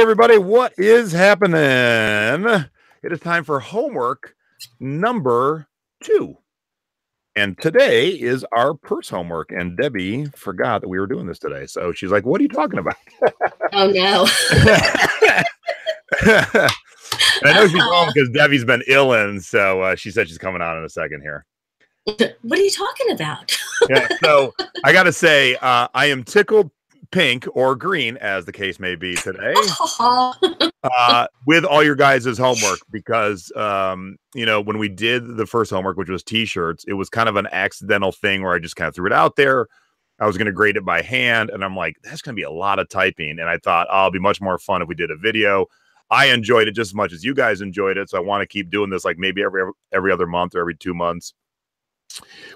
everybody. What is happening? It is time for homework number 2. And today is our purse homework. And Debbie forgot that we were doing this today. So she's like, what are you talking about? Oh, no. I know she's home because Debbie's been ill. And so she said she's coming on in a second here. What are you talking about? Yeah, so I got to say, I am tickled pink or green, as the case may be today, with all your guys' homework, because when we did the first homework, which was t-shirts, it was kind of an accidental thing where I just kind of threw it out there. I was going to grade it by hand, and I'm like, that's going to be a lot of typing, and I thought, it'll be much more fun if we did a video. I enjoyed it just as much as you guys enjoyed it, so I want to keep doing this, like maybe every other month or every 2 months.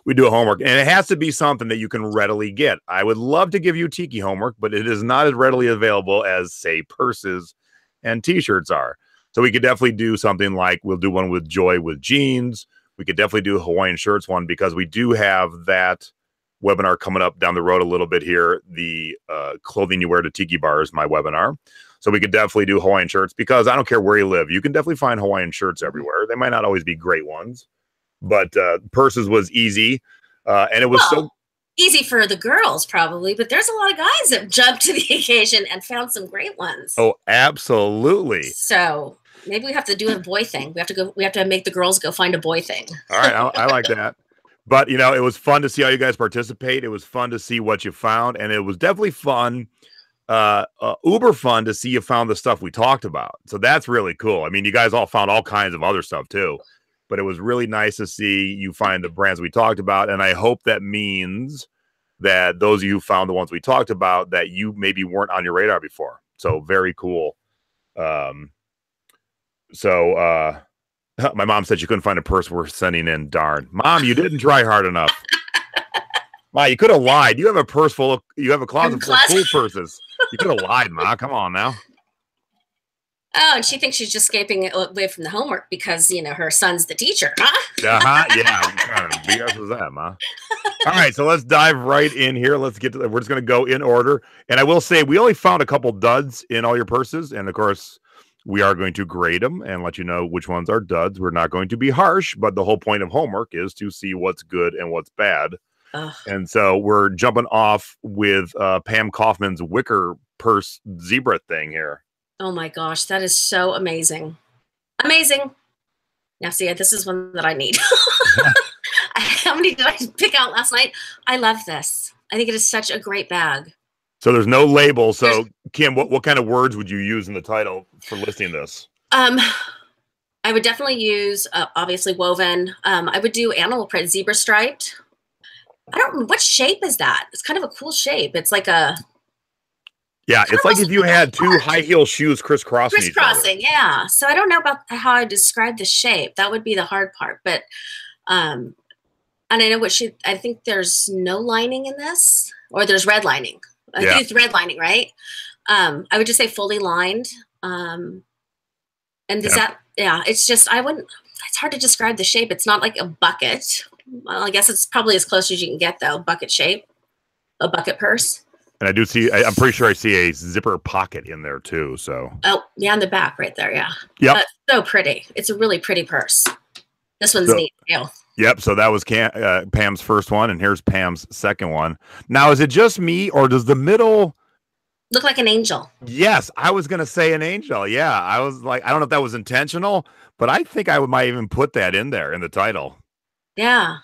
We do a homework, and it has to be something that you can readily get. I would love to give you Tiki homework, but it is not as readily available as, say, purses and t-shirts are. So we could definitely do something like we'll do one with Joy with jeans. We could definitely do a Hawaiian shirts one, because we do have that webinar coming up down the road a little bit here. The clothing you wear to Tiki bar is my webinar. So we could definitely do Hawaiian shirts, because I don't care where you live. You can definitely find Hawaiian shirts everywhere. They might not always be great ones. But purses was easy, and it was so easy for the girls, probably. But there's a lot of guys that jumped to the occasion and found some great ones. Oh, absolutely. So maybe we have to do a boy thing. We have to make the girls go find a boy thing. All right, I like that. But it was fun to see how you guys participate. It was fun to see what you found, and it was definitely fun, uber fun to see you found the stuff we talked about. So that's really cool. I mean, you guys all found all kinds of other stuff too. But it was really nice to see you find the brands we talked about. And I hope that means that those of you who found the ones we talked about, that you maybe weren't on your radar before. So very cool. My mom said she couldn't find a purse worth sending in. Darn. Mom, you didn't try hard enough. Ma, you could have lied. You have a purse full of, you have a closet full of cool purses. You could have lied, Ma. Come on now. Oh, and she thinks she's just escaping away from the homework because, her son's the teacher, huh? Yeah. What kind of BS was that, Ma? All right, so let's dive right in here. Let's get to we're just going to go in order. And I will say, we only found a couple duds in all your purses. And, of course, we are going to grade them and let you know which ones are duds. We're not going to be harsh, but the whole point of homework is to see what's good and what's bad. Ugh. And so we're jumping off with Pam Kaufman's wicker purse zebra thing here. Oh my gosh, that is so amazing. Amazing. Now, see, this is one that I need. How many did I pick out last night? I love this. I think it is such a great bag. So there's no label. So, Kim, what kind of words would you use in the title for listing this? I would definitely use, obviously, woven. I would do animal print, zebra striped. I don't know. What shape is that? It's kind of a cool shape. It's like a... Yeah, it's like if you had two high heel shoes crisscrossing each other. Yeah. So I don't know about how I describe the shape. That would be the hard part. But, and I know I think there's no lining in this, or there's red lining. I think it's red lining, right? I would just say fully lined. And does it's just, it's hard to describe the shape. It's not like a bucket. Well, I guess it's probably as close as you can get, though. Bucket shape, a bucket purse. And I do see, I'm pretty sure I see a zipper pocket in there too. So. Oh, yeah, on the back right there. Yeah. Yep. So pretty. It's a really pretty purse. This one's neat too. Yep. So that was Pam's first one. And here's Pam's second one. Now, is it just me, or does the middle look like an angel? Yes. I was going to say an angel. Yeah. I was like, I don't know if that was intentional, but I think I might even put that in there in the title. Yeah,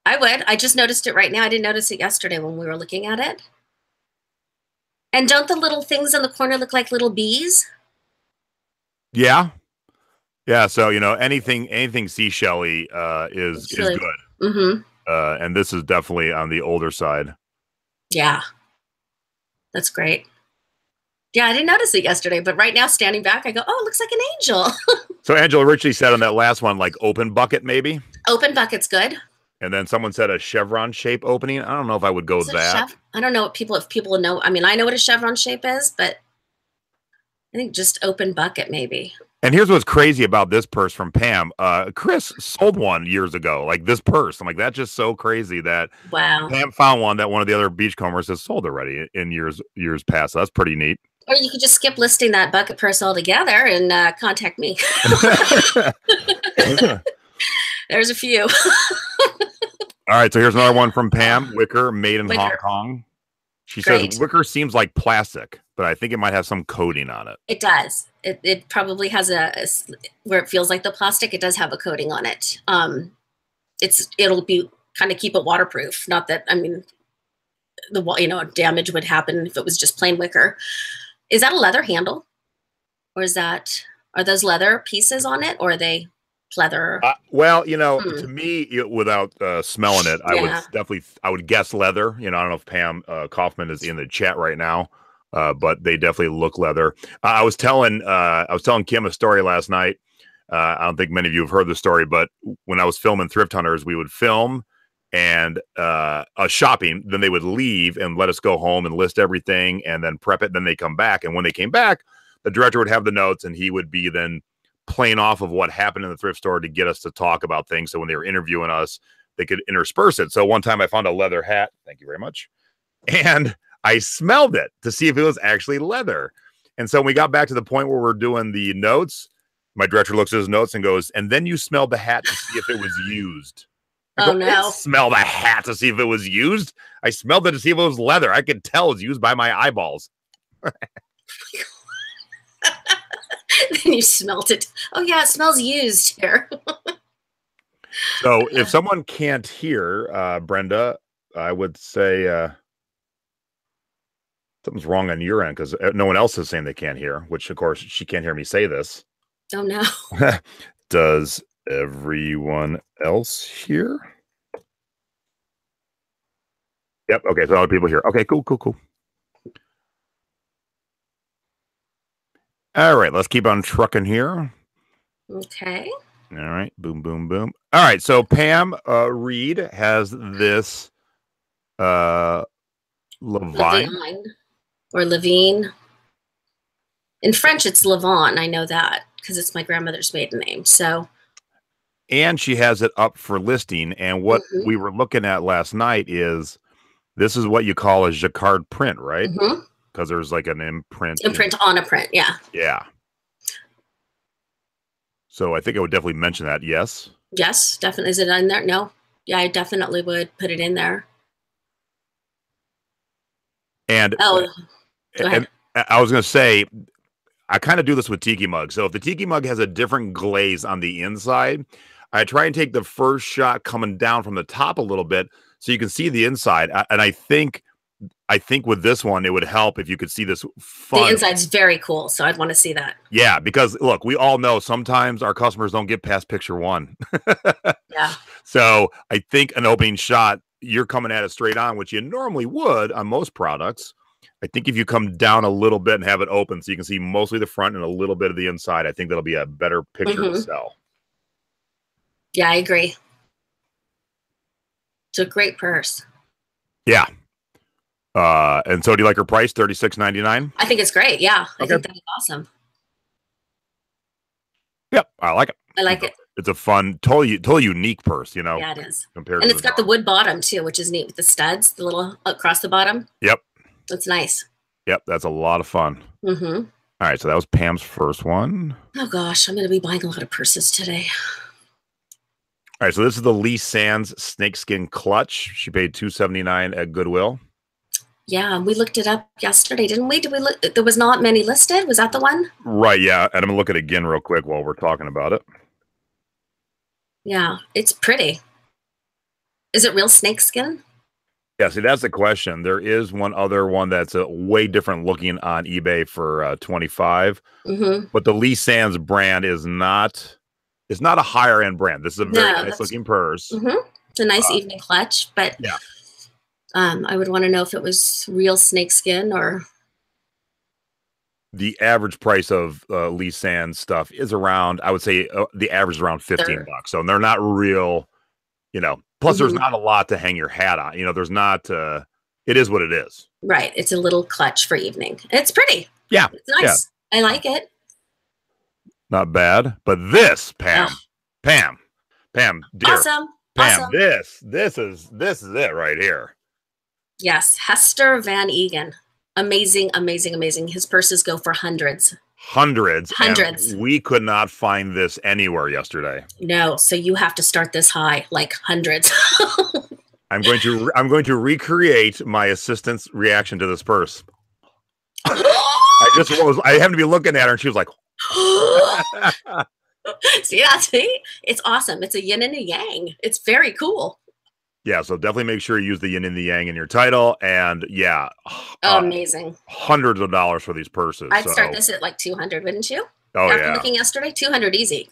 I would. I just noticed it right now. I didn't notice it yesterday when we were looking at it. And don't the little things in the corner look like little bees? Yeah. Yeah. So, anything seashell-y is good. Mm-hmm. And this is definitely on the older side. Yeah. That's great. Yeah, I didn't notice it yesterday, but right now, standing back, I go, oh, it looks like an angel. So Angela Ritchie said on that last one, like open bucket, maybe? Open bucket's good. And then someone said a chevron shape opening. I don't know if I would go with that. I don't know if people know. I mean, I know what a chevron shape is, but I think just open bucket maybe. And here's what's crazy about this purse from Pam. Chris sold one years ago, like this purse. I'm like, that's just so crazy that Pam found one that one of the other beachcombers has sold already in years past. So that's pretty neat. Or you could just skip listing that bucket purse altogether and contact me. There's a few. All right, so here's another one from Pam. Wicker, made in Wicker. Hong Kong. She Great. says wicker seems like plastic, but I think it might have some coating on it. It does. It probably has where it feels like the plastic. It does have a coating on it. It'll be kind of keep it waterproof. Not that, I mean, damage would happen if it was just plain wicker. Is that a leather handle, or are those leather pieces on it, or are they leather? Well, to me, without smelling it, I would guess leather. I don't know if Pam Kaufman is in the chat right now, but they definitely look leather. I was telling Kim a story last night. I don't think many of you have heard the story, but when I was filming Thrift Hunters, we would film and shopping, then they would leave and let us go home and list everything and then prep it. Then they come back, and when they came back, the director would have the notes, and he would be then playing off of what happened in the thrift store to get us to talk about things. So when they were interviewing us, they could intersperse it. So one time I found a leather hat. Thank you very much. And I smelled it to see if it was actually leather. And so when we got back to the point where we're doing the notes, my director looks at his notes and goes, and then you smelled the hat to see if it was used. Oh, no. Smell the hat to see if it was used. I smelled it to see if it was leather. I could tell it was used by my eyeballs. Then you smelt it. Oh, yeah, it smells used here. So if someone can't hear, Brenda, I would say something's wrong on your end because no one else is saying they can't hear, which, of course, she can't hear me say this. Oh, no. Does everyone else hear? Yep. Okay. So a lot of people here. Okay. Cool. All right. Let's keep on trucking here. Okay. All right. Boom, boom, boom. All right. So Pam Reed has this Levine. Or Levine. In French, it's Levon. I know that because it's my grandmother's maiden name. So. And she has it up for listing. And what we were looking at last night is this is what you call a jacquard print, right? Because there's like an imprint. Imprint on a print, yeah. Yeah. So I think I would definitely mention that, yes? Yes, definitely. Is it in there? No. Yeah, I definitely would put it in there. And, go ahead. And I was going to say, I kind of do this with tiki mug. So if the tiki mug has a different glaze on the inside, I try and take the first shot coming down from the top a little bit so you can see the inside. And I think with this one, it would help if you could see this fun. The inside's very cool, so I'd want to see that. Yeah, because look, we all know sometimes our customers don't get past picture one. Yeah. So I think an opening shot, you're coming at it straight on, which you normally would on most products. I think if you come down a little bit and have it open so you can see mostly the front and a little bit of the inside, I think that'll be a better picture to sell. Yeah, I agree. It's a great purse. Yeah. And so do you like her price, $36.99? I think it's great. Yeah. I think that's awesome. Yep. I like it. I like it. It's a fun, totally unique purse, Yeah, it is. And it's got the wood bottom too, which is neat with the studs, the little across the bottom. Yep. That's nice. Yep. That's a lot of fun. All right. So that was Pam's first one. Oh gosh, I'm going to be buying a lot of purses today. All right. So this is the Lee Sands snakeskin clutch. She paid $279 at Goodwill. Yeah, we looked it up yesterday, didn't we? Did we look? There was not many listed. Was that the one? Right. Yeah. And I'm gonna look at it again real quick while we're talking about it. Yeah, it's pretty. Is it real snakeskin? Yeah. See, that's the question. There is one other one that's a way different looking on eBay for $25. But the Lee Sands brand is not. It's not a higher end brand. This is a very nice looking purse. It's a nice evening clutch, but yeah. I would want to know if it was real snakeskin or. The average price of Lee Sands stuff is around, I would say the average is around $15. So they're not real, plus there's not a lot to hang your hat on. There's not, it is what it is. Right. It's a little clutch for evening. It's pretty. Yeah. It's nice. Yeah. I like it. Not bad. But this, Pam, dear. Awesome. Pam, awesome. This is it right here. Yes, Hester Van Egan. Amazing, amazing, amazing. His purses go for hundreds. Hundreds. Hundreds. And we could not find this anywhere yesterday. No, so you have to start this high, like hundreds. I'm going to recreate my assistant's reaction to this purse. I happened to be looking at her and she was like, see, it's awesome. It's a yin and a yang. It's very cool. Yeah, so definitely make sure you use the yin and the yang in your title. And yeah, amazing. Hundreds of dollars for these purses. I'd start this at like 200, wouldn't you? Oh, After looking yesterday, 200 easy.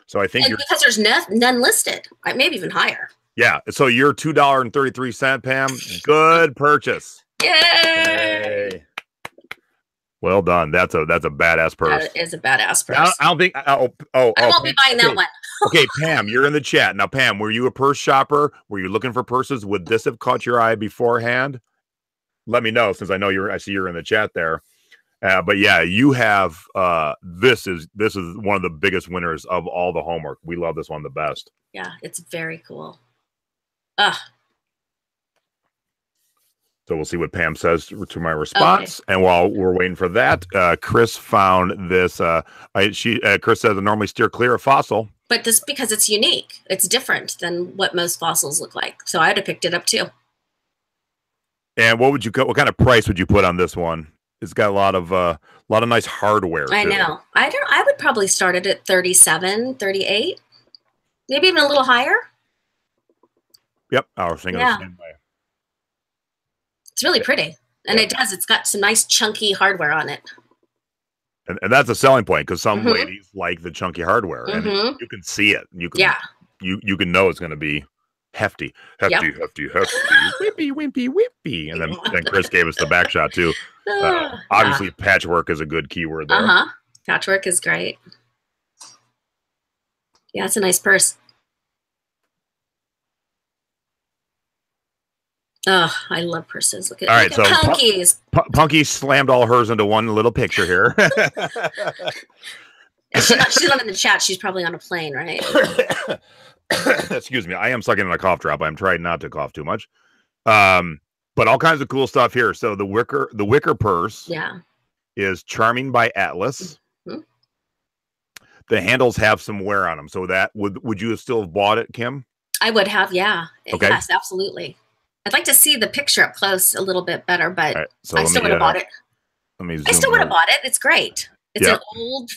So I think because there's none listed, maybe even higher. Yeah, so you're $2.33, Pam. Good purchase. Yay! Well done. That's a badass purse. That is a badass purse. I don't think. I won't be buying that one. Okay, Pam, you're in the chat now. Pam, were you a purse shopper? Were you looking for purses? Would this have caught your eye beforehand? Let me know, since I know I see you're in the chat there. But yeah, you have. This is one of the biggest winners of all the homework. We love this one the best. Yeah, it's very cool. So we'll see what Pam says to my response. Okay. And while we're waiting for that, Chris found this. Chris says I normally steer clear of fossil. But this because it's unique. It's different than what most fossils look like. So I'd have picked it up too. And what kind of price would you put on this one? It's got a lot of nice hardware. I know. I would probably start it at 37, 38. Maybe even a little higher. Yep. I was thinking the same way. It's really pretty. And it's got some nice chunky hardware on it. And that's a selling point because some ladies like the chunky hardware. And you can see it. You can know it's going to be hefty. Whippy, wimpy, whippy. And then Chris gave us the back shot too. Obviously patchwork is a good keyword there. Patchwork is great. Yeah, it's a nice purse. Oh, I love purses. Look at Punky's. Punky slammed all hers into one little picture here. She's not in the chat. She's probably on a plane, right? Excuse me. I am sucking in a cough drop. I'm trying not to cough too much. But all kinds of cool stuff here. So the wicker purse is Charming by Atlas. The handles have some wear on them. So that would you have still bought it, Kim? I would have, yeah. Okay. Yes, absolutely. I'd like to see the picture up close a little bit better, but I still would have bought it. I still would have bought it. It's great. It's an old,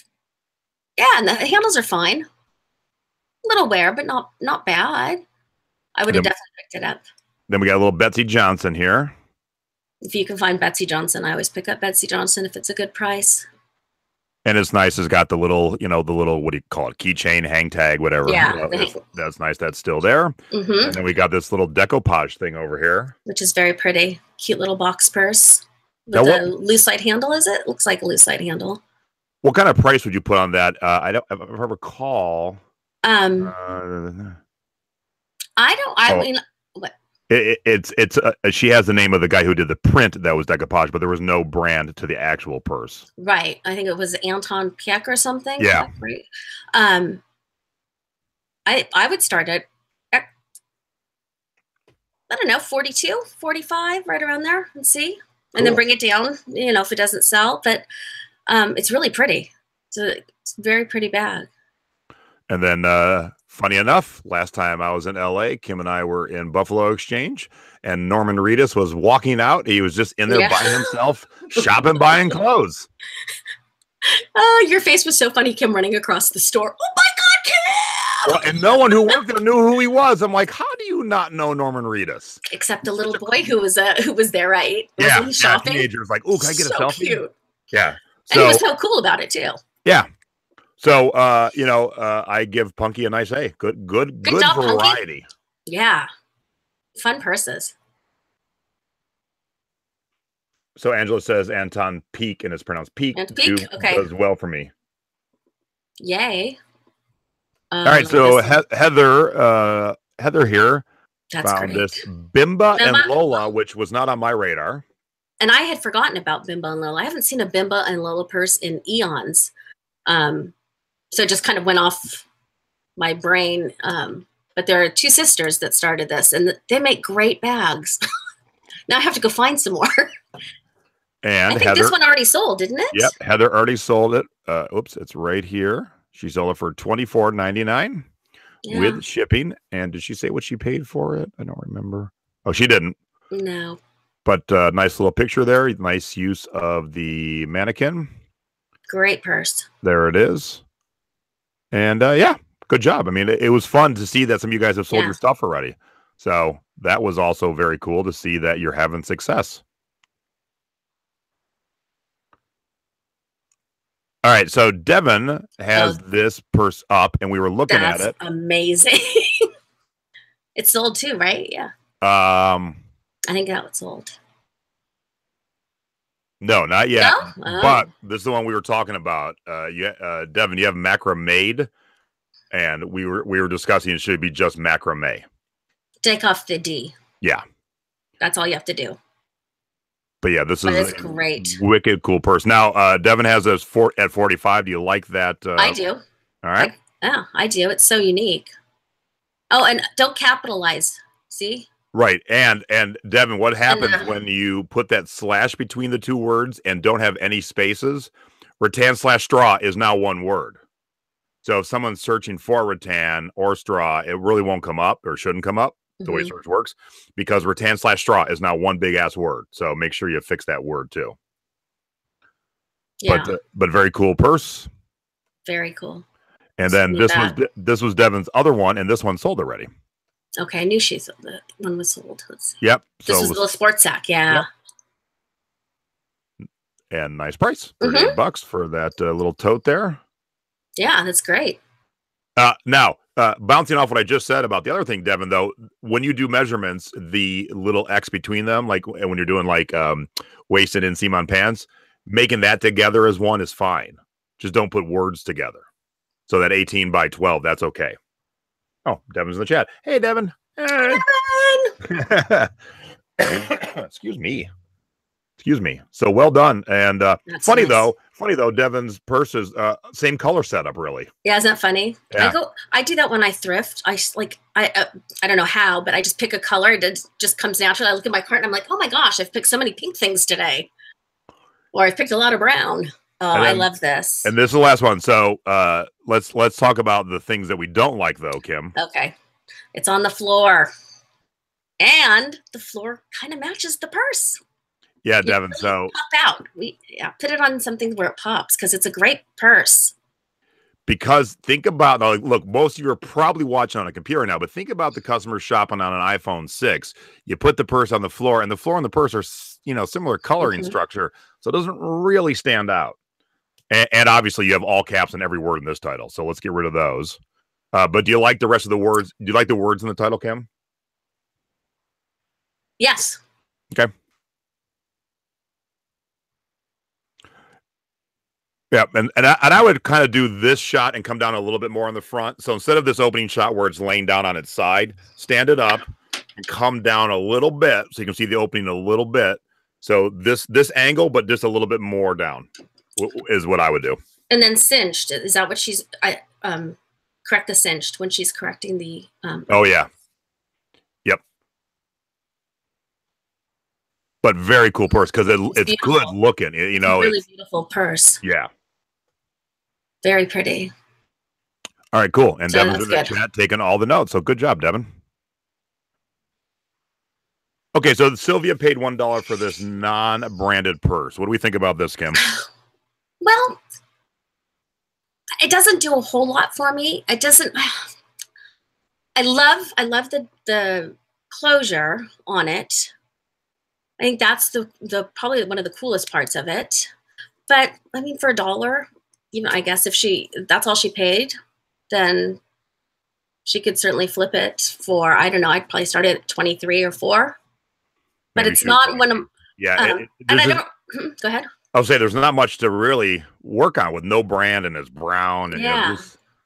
and the handles are fine. Little wear, but not bad. I would have definitely picked it up. Then we got a little Betsey Johnson here. If you can find Betsey Johnson, I always pick up Betsey Johnson if it's a good price. And it's nice. It's got the little, what do you call it? Keychain, hang tag, whatever. Yeah. That's nice. That's still there. And then we got this little decoupage thing over here. Which is very pretty. Cute little box purse. With a lucite handle, is it? Looks like a lucite handle. What kind of price would you put on that? If I recall. I mean, what? It's she has the name of the guy who did the print that was decoupage, but there was no brand to the actual purse. Right. I think it was Anton Pieck or something. Yeah. Right. I would start at, I don't know, 42, 45, right around there, and see. And then bring it down, if it doesn't sell. But it's really pretty. It's a very pretty bag. And then, funny enough, last time I was in LA, Kim and I were in Buffalo Exchange, and Norman Reedus was walking out. He was just in there by himself, shopping, buying clothes. Oh, your face was so funny, Kim, running across the store. Oh my God, Kim! Well, and no one who worked there knew who he was. I'm like, how do you not know Norman Reedus? Except a little boy who was there, right? Wasn't he shopping? Teenagers like, oh, can I get a selfie? Cute. Yeah. And he was so cool about it too. Yeah. So, I give Punky a nice A. Good job, variety. Punky. Yeah. Fun purses. So Angela says Anton Pieck, and it's pronounced Peak. Okay. Does well for me. Yay. All right. So Heather here found this Bimba and Lola, which was not on my radar. And I had forgotten about Bimba and Lola. I haven't seen a Bimba and Lola purse in eons. So it just kind of went off my brain. But there are two sisters that started this, and they make great bags. Now I have to go find some more. And I think Heather, this one already sold, didn't it? Yep, Heather already sold it. Oops, it's right here. She sold it for $24.99 with shipping. And did she say what she paid for it? I don't remember. Oh, she didn't. No. But nice little picture there. Nice use of the mannequin. Great purse. There it is. And yeah, good job. I mean, it was fun to see that some of you guys have sold your stuff already. So that was also very cool to see that you're having success. All right, so Devin has this purse up, and we were looking at it. Amazing. It's sold too, right? Yeah. I think that was sold. No, not yet. No? Oh. But this is the one we were talking about. Devin, you have macrame, and we were discussing it should be just macrame. Take off the D. Yeah. That's all you have to do. But yeah, this is great. Wicked cool purse. Now, Devin has this at 45. Do you like that? I do. All right. I do. It's so unique. Oh, and don't capitalize. See? Right. And Devin, what happens when you put that slash between the two words and don't have any spaces? Rattan/straw is now one word. So if someone's searching for rattan or straw, it really won't come up or shouldn't come up the way search works, because rattan/straw is now one big ass word. So make sure you fix that word too. Yeah. But very cool purse. Very cool. And then this was Devin's other one, and this one sold already. Okay, I knew she sold it. One was sold. Let's see. Yep. This was a little sports sack, yeah. Yep. And nice price, $38 for that little tote there. Yeah, that's great. Now, bouncing off what I just said about the other thing, Devin, though, when you do measurements, the little X between them, like when you're doing like waist and inseam on pants, making that together as one is fine. Just don't put words together. So that 18 by 12, that's okay. Oh, Devin's in the chat. Hey, Devin. Hey. Devin! Excuse me. So well done. And funny though, Devin's purse is same color setup, really. Yeah, isn't that funny? Yeah. I do that when I thrift. I don't know how, but I just pick a color. It just comes naturally. I look at my cart and I'm like, oh my gosh, I've picked so many pink things today. Or I've picked a lot of brown. Oh, I love this. And this is the last one. So let's talk about the things that we don't like, though, Kim. Okay. It's on the floor. And the floor kind of matches the purse. Yeah, Devin. Really so pop out. Put it on something where it pops, because it's a great purse. Because think about, look, most of you are probably watching on a computer now, but think about the customer shopping on an iPhone 6. You put the purse on the floor, and the floor and the purse are, similar coloring structure, so it doesn't really stand out. And obviously, you have all caps on every word in this title, so let's get rid of those. But do you like the rest of the words? Do you like the words in the title, Kim? Yes. Okay. Yeah, and I would kind of do this shot and come down a little bit more on the front. So instead of this opening shot where it's laying down on its side, stand it up and come down a little bit so you can see the opening a little bit. So this angle, but just a little bit more down is what I would do. And then cinched. Is that what she's correct the cinched when she's correcting the oh yeah. Yep. But very cool purse because it's good looking. It's really beautiful purse. Yeah. Very pretty. All right, cool. And Devin's in the chat taking all the notes. So good job, Devin. Okay, so Sylvia paid $1 for this non-branded purse. What do we think about this, Kim? Well, it doesn't do a whole lot for me. It doesn't. I love the closure on it. I think that's the probably one of the coolest parts of it. But I mean, for $1, I guess if that's all she paid, then she could certainly flip it for, I don't know, I'd probably start it at 23 or 4. But it's not one of and I don't go ahead. I'll say there's not much to really work on with no brand and it's brown and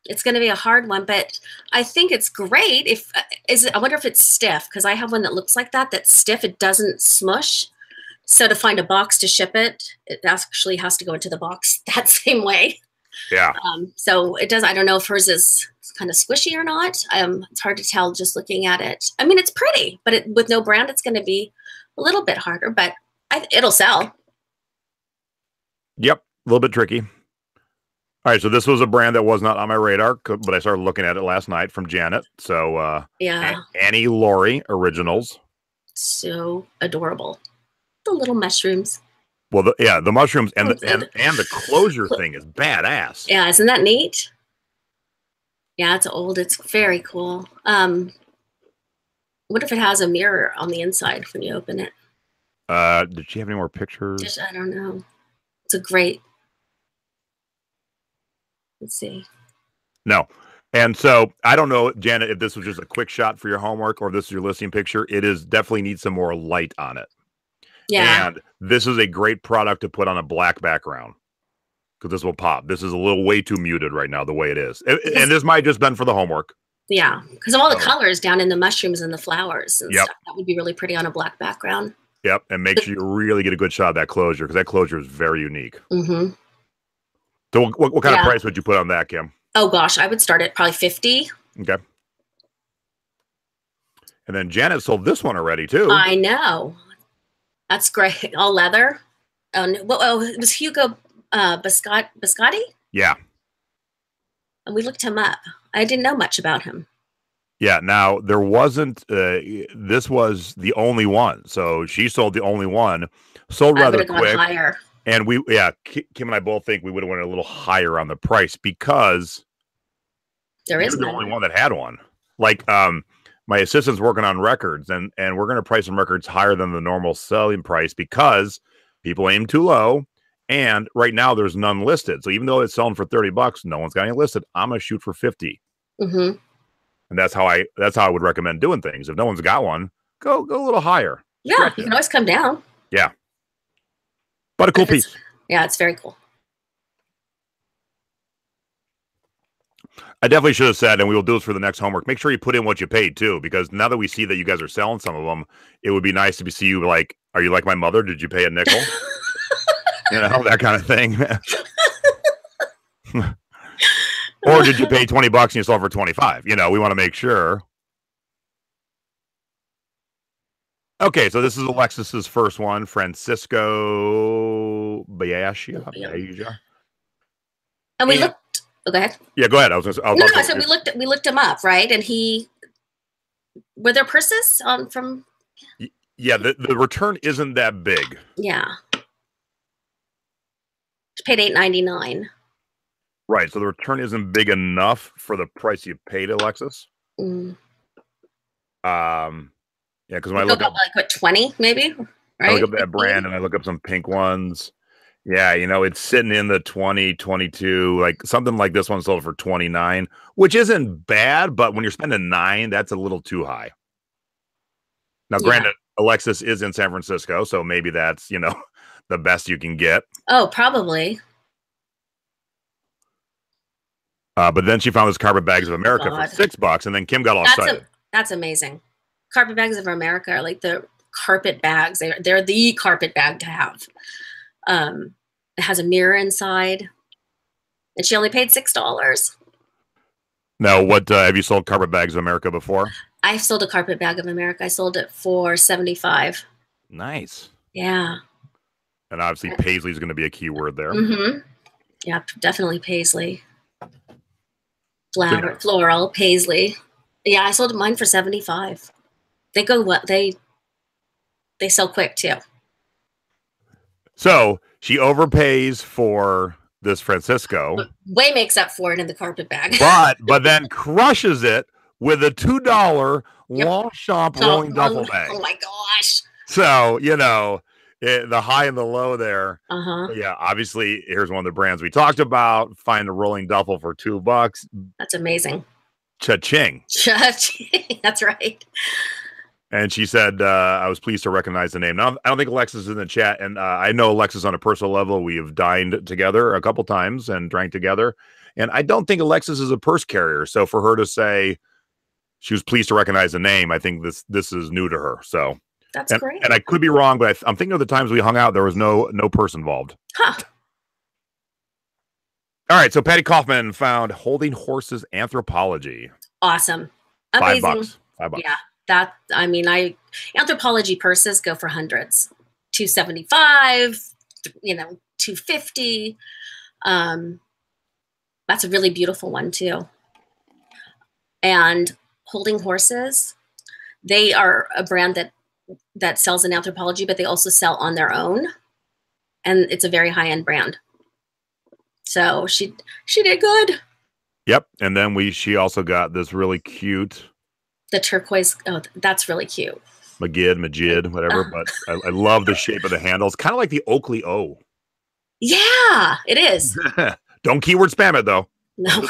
it's going to be a hard one, but I think it's great. I wonder if it's stiff, because I have one that looks like that. That's stiff. It doesn't smush. So to find a box to ship it, it actually has to go into the box that same way. Yeah. So it does. I don't know if hers is kind of squishy or not. It's hard to tell just looking at it. I mean, it's pretty, but with no brand, it's going to be a little bit harder. But it'll sell. Yep, a little bit tricky. All right, so this was a brand that was not on my radar, but I started looking at it last night from Janet. So Yeah, Annie Laurie Originals. so adorable. The little mushrooms. Well, the mushrooms and the closure thing is badass. Yeah, isn't that neat? Yeah, it's old. It's very cool. What if it has a mirror on the inside when you open it? Did she have any more pictures? I don't know. It's a great. Let's see. No. And so I don't know, Janet, if this was just a quick shot for your homework or if this is your listing picture. It is definitely needs some more light on it. Yeah. And this is a great product to put on a black background because this will pop. This is a little way too muted right now, the way it is. And this might just been for the homework. Yeah, because of all the colors down in the mushrooms and the flowers and Yep. stuff. That would be really pretty on a black background. Yep. And make sure you really get a good shot of that closure because that closure is very unique. Mm-hmm. So what kind of price would you put on that, Kim? Oh, gosh, I would start at probably 50. Okay. And then Janet sold this one already, too. I know. That's great. All leather. Oh, it was Hugo Biscotti? Yeah. And we looked him up. I didn't know much about him. Yeah. Now, there wasn't, this was the only one. So she sold the only one. Sold rather quick. Gone higher. And Kim and I both think we would have went a little higher on the price because there is the only one that had one. Like, my assistant's working on records, and we're going to price some records higher than the normal selling price because people aim too low. And right now, there's none listed. So even though it's selling for $30, no one's got any listed. I'm going to shoot for 50. Mm-hmm. And that's how I would recommend doing things. If no one's got one, go a little higher. Yeah, you can always come down. Yeah. But a cool piece. Yeah, it's very cool. I definitely should have said, and we will do this for the next homework, make sure you put in what you paid too, because now that we see that you guys are selling some of them, it would be nice to see you like, are you like my mother? Did you pay a nickel? You know, that kind of thing. Or did you pay $20 and you sold for 25? You know, we want to make sure. Okay, so this is Alexis's first one, Francisco Biasia. And we looked. Oh, go ahead. Yeah, go ahead. I said we looked him up, right? And were there purses from? Yeah, the return isn't that big. Yeah, she paid $8.99. Right, so the return isn't big enough for the price you paid, Alexis. Mm. Yeah, because when I look up like what 20 maybe, right? I look up that brand and I look up some pink ones. Yeah, you know, it's sitting in the 20, 22, like something like this one sold for 29, which isn't bad, but when you're spending $9, that's a little too high. Now, granted, Alexis is in San Francisco, so maybe that's, you know, the best you can get. Oh, probably. But then she found this Carpet Bags of America for $6, and then Kim got all excited. That's amazing. Carpet Bags of America are like the carpet bags. They're the carpet bag to have. It has a mirror inside, and she only paid $6. Now, what have you sold Carpet Bags of America before? I've sold a Carpet Bag of America. I sold it for $75. Nice. Yeah. And obviously, Paisley is going to be a key word there. Mm-hmm. Yeah, definitely Paisley. Floral Paisley. Yeah, I sold mine for $75. They go what they sell quick too. So she overpays for this Francisco. Way makes up for it in the carpet bag. but then crushes it with a $2 Longchamp rolling duffel bag. Oh my gosh. So, you know, the high and the low there. Uh-huh. Yeah, obviously, here's one of the brands we talked about. Find a rolling duffel for $2. That's amazing. Cha-ching. Cha-ching. That's right. And she said, I was pleased to recognize the name. Now, I don't think Alexis is in the chat, and I know Alexis on a personal level. We have dined together a couple times and drank together. And I don't think Alexis is a purse carrier. So for her to say she was pleased to recognize the name, I think this is new to her. So that's great. And I could be wrong, but I'm thinking of the times we hung out, there was no purse involved. Huh. All right, so Patty Kaufman found Holding Horses Anthropology. Awesome. Amazing. $5. Yeah. Anthropology purses go for hundreds. $275, 250. That's a really beautiful one too. And Holding Horses, they are a brand that sells in Anthropologie, but they also sell on their own, and it's a very high-end brand. So she did good. Yep. And then she also got this really cute, the turquoise. Oh, that's really cute. Majid, whatever. But I love the shape of the handle. It's kind of like the Oakley O. Yeah, it is. Don't keyword spam it though. No.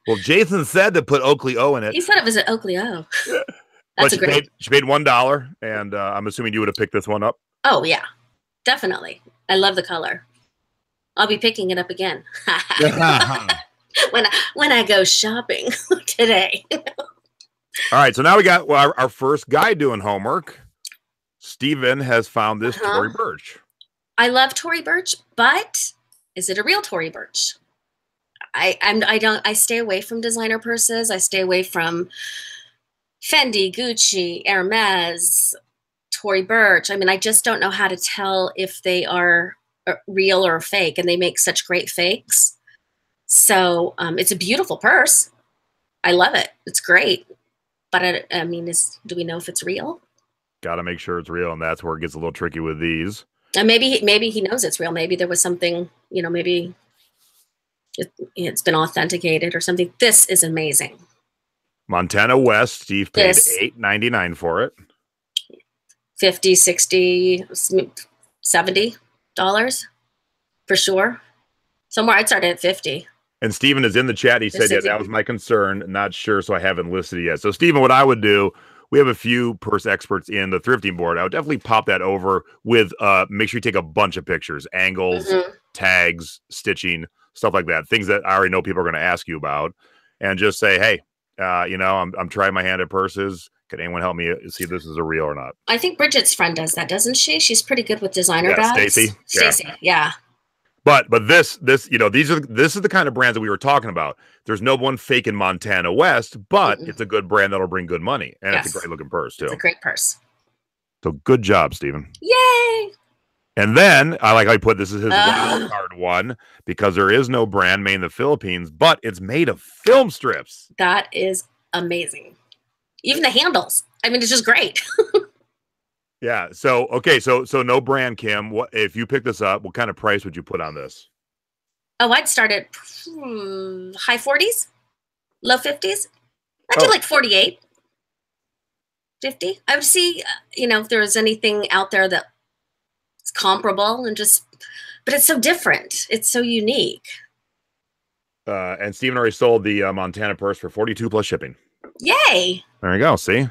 Well, Jason said to put Oakley O in it. He said it was an Oakley O. That's she paid $1, and I'm assuming you would have picked this one up. Oh yeah, definitely. I love the color. I'll be picking it up again when I go shopping today. All right, so now we got our first guy doing homework. Steven has found this Tory Burch. I love Tory Burch, but is it a real Tory Burch? I stay away from designer purses. I stay away from Fendi, Gucci, Hermes, Tory Burch. I mean, I just don't know how to tell if they are real or fake, and they make such great fakes. So it's a beautiful purse. I love it. It's great. But I mean, do we know if it's real? Got to make sure it's real, and that's where it gets a little tricky with these. And maybe he knows it's real. Maybe there was something, maybe it's been authenticated or something. This is amazing. Montana West. Steve paid $8.99 for it. $50, $60, $70 for sure. Somewhere I'd start at 50. And Steven is in the chat. He said, yeah, that was my concern. Not sure, so I haven't listed it yet. So, Steven, what I would do, we have a few purse experts in the thrifting board. I would definitely pop that over with, make sure you take a bunch of pictures, angles, tags, stitching, stuff like that. Things that I already know people are going to ask you about. And just say, hey, I'm trying my hand at purses. Can anyone help me see if this is a real or not? I think Bridget's friend does that, doesn't she? She's pretty good with designer bags. Stacy, yeah. But this this is the kind of brands that we were talking about. There's no one fake in Montana West, but it's a good brand that'll bring good money, and it's a great looking purse too. It's a great purse. So good job, Steven. Yay! And then I like how you put this is his wild card one, because there is no brand made in the Philippines, but it's made of film strips. That is amazing. Even the handles. I mean, it's just great. Yeah. So, okay. So no brand, Kim. What if you pick this up? What kind of price would you put on this? Oh, I'd start at high 40s, low 50s. I'd do like 48, 50. I would see, if there was anything out there that's comparable but it's so different. It's so unique. And Steven already sold the Montana purse for $42 plus shipping. Yay. There you go. See?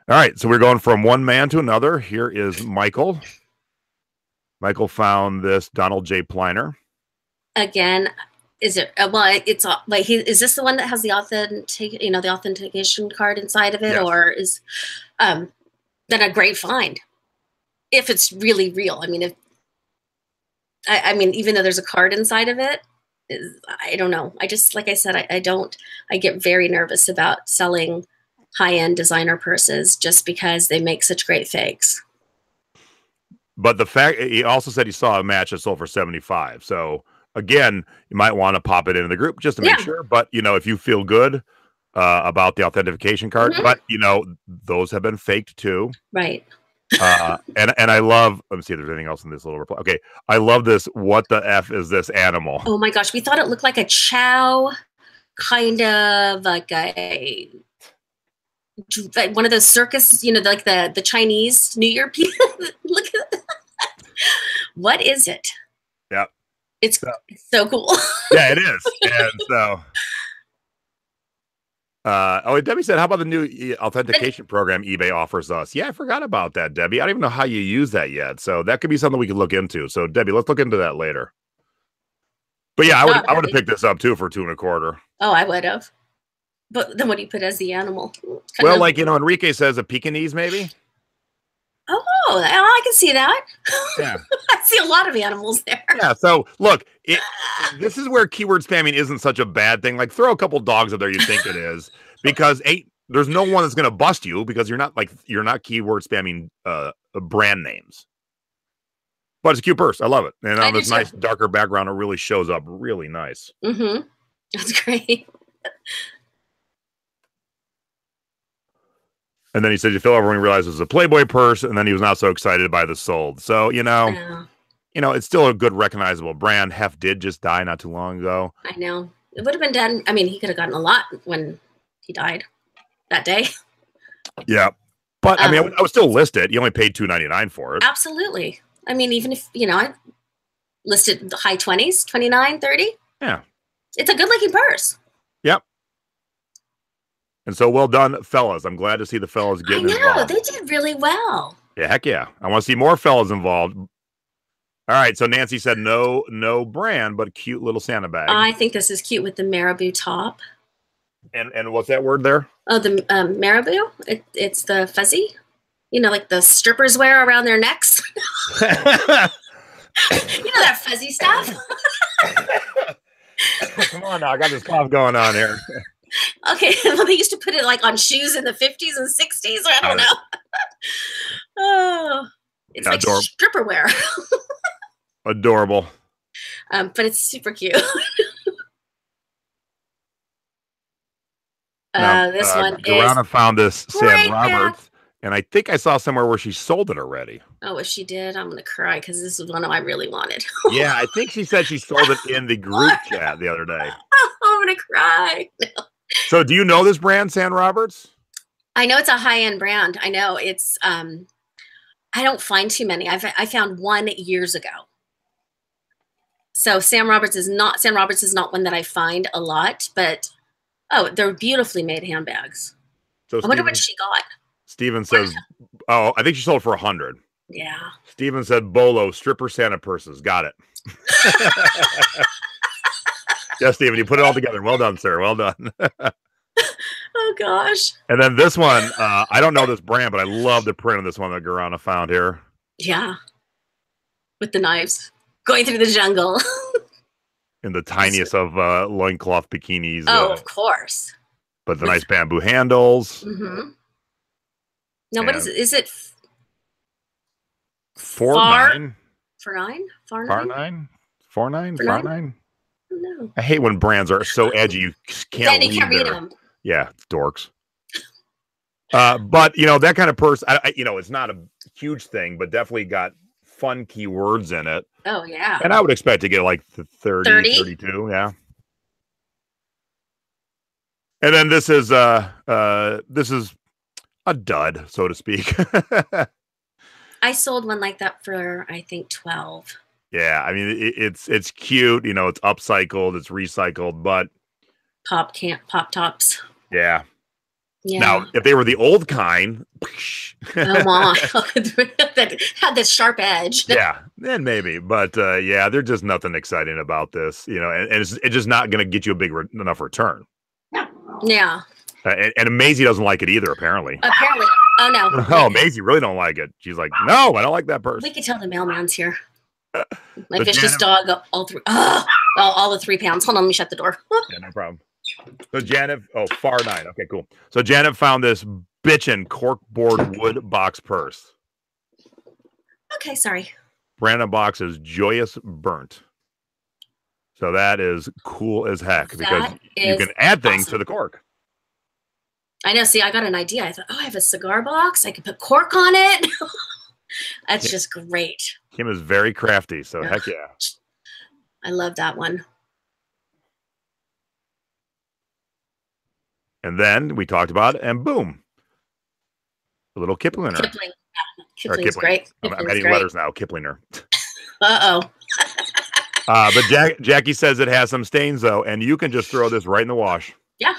All right, so we're going from one man to another. Here is Michael. Michael found this Donald J. Pliner. Again, is it? Well, it's like is this the one that has the the authentication card inside of it, yes. Or is then a great find if it's really real? I mean, even though there's a card inside of it, I don't know. I just, like I said, I get very nervous about selling high-end designer purses just because they make such great fakes. But the fact, he also said he saw a match that sold for $75. So again, you might want to pop it into the group just to make sure. But if you feel good about the authentication card, but those have been faked too. Right. And I love, let me see if there's anything else in this little reply. Okay. I love this. What the F is this animal? Oh my gosh. We thought it looked like a chow, kind of like one of those circus, like the Chinese New Year people. Look at that. What is it? Yeah. It's so cool. Yeah, it is. And so, Debbie said, how about the new authentication program eBay offers us? Yeah, I forgot about that, Debbie. I don't even know how you use that yet. So that could be something we could look into. So Debbie, let's look into that later. But yeah, I would have picked this up too for $2.25. Oh, I would have. But then what do you put as the animal? Well, Enrique says a Pekingese, maybe. Oh, I can see that. Yeah. I see a lot of animals there. Yeah. So look, this is where keyword spamming isn't such a bad thing. Like throw a couple dogs up there you think it is, because there's no one that's going to bust you because you're not keyword spamming brand names. but it's a cute purse. I love it. And I on do this too. nice darker background, it really shows up really nice. Mm-hmm. That's great. And then he said, you feel over when he realized it was a Playboy purse, and then he was not so excited by the sold. So, it's still a good recognizable brand. Hef did just die not too long ago. I know. It would have been done. I mean, he could have gotten a lot when he died that day. Yeah. But I mean, I would still list it. You only paid $2.99 for it. Absolutely. I mean, even if, I listed the high 20s, 29, 30. Yeah. It's a good looking purse. Yep. And so well done, fellas. I'm glad to see the fellas getting involved. They did really well. Yeah, heck yeah. I want to see more fellas involved. All right, so Nancy said no brand, but cute little Santa bag. I think this is cute with the marabou top. And what's that word there? Oh, the marabou? It's the fuzzy. Like the strippers wear around their necks. That fuzzy stuff. Come on now, I got this cough going on here. Okay, well, they used to put it like on shoes in the 50s and 60s. I don't know. Oh, it's like adorable. stripper wear. Adorable. But it's super cute. This one Garana found this Sam Roberts, path. And I think I saw somewhere where she sold it already. Oh, if she did, I'm going to cry because this is one I really wanted. Yeah, I think she said she sold it in the group chat the other day. I'm going to cry. So do you know this brand, Sam Roberts? I know it's a high-end brand. I know it's, I don't find too many. I found one years ago. So Sam Roberts is not one that I find a lot, but they're beautifully made handbags. So I wonder what she got. Steven says, I think she sold for 100. Yeah. Steven said, Bolo, stripper Santa purses. Got it. Yes, Steven, you put it all together. Well done, sir. Well done. Oh, gosh. And then this one, I don't know this brand, but I love the print of this one that Garana found here. Yeah. With the knives. Going through the jungle. In the tiniest of loincloth bikinis. Oh, of course. But the nice bamboo handles. Mm-hmm. Now, what is it? Is it 4.9? For 9? Far 9? 4.9? For Far 9? 9? No. I hate when brands are so edgy you can't read them. Yeah, dorks. But that kind of purse, it's not a huge thing, but definitely got fun keywords in it. Oh yeah. And I would expect to get like the 30, 32, yeah. And then this is a dud, so to speak. I sold one like that for I think 12. Yeah, I mean it's cute, it's upcycled, it's recycled, but Pop tops. Yeah. Yeah. Now, if they were the old kind, oh my, that had this sharp edge. Yeah, then maybe, but they're just nothing exciting about this, and it's just not going to get you a big enough return. Yeah. And Maisie doesn't like it either, apparently. Oh no. Oh, Maisie really don't like it. She's like, no, I don't like that purse. We could tell the mailman's here. My vicious dog, all the 3 pounds. Hold on, let me shut the door. Yeah, no problem. So Janet, Far 9. Okay, cool. So Janet found this bitchin' corkboard wood box purse. Okay, sorry. Brandon box is Joyous Burnt. So that is cool as heck because you can add things to the cork. I know. See, I got an idea. I thought, I have a cigar box. I could put cork on it. That's just great. Kim is very crafty, so heck yeah. I love that one. And then we talked about it, and boom, a little Kiplinger. Kipling's great. I'm adding letters now. Kiplinger. Uh-oh. But Jackie says it has some stains, though, and you can just throw this right in the wash. Yeah.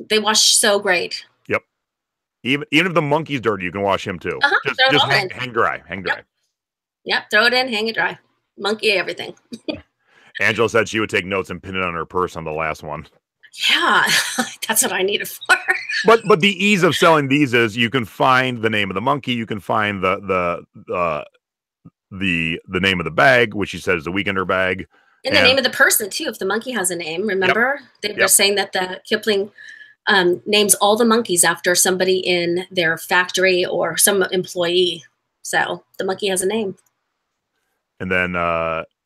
They wash so great. Yep. Even if the monkey's dirty, you can wash him, too. Just hang dry. Hang dry. Yep. Throw it in, hang it dry. Monkey everything. Angela said she would take notes and pin it on her purse on the last one. Yeah, that's what I need it for. But the ease of selling these is you can find the name of the monkey, you can find the name of the bag, which she said is a Weekender bag, and the name of the person too. If the monkey has a name, remember they were saying that the Kipling names all the monkeys after somebody in their factory or some employee. So the monkey has a name. And then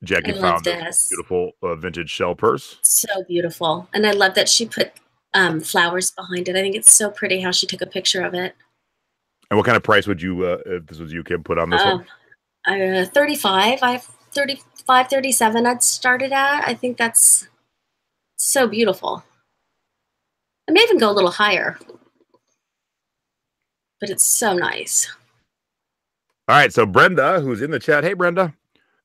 Jackie I love found this this. beautiful vintage shell purse. So beautiful. And I love that she put flowers behind it. I think it's so pretty how she took a picture of it. And what kind of price would you, if this was you, Kim, put on this one? 35. I've 35, 37 I'd started at. I think that's so beautiful. I may even go a little higher, but it's so nice. All right, so Brenda, who's in the chat, hey Brenda,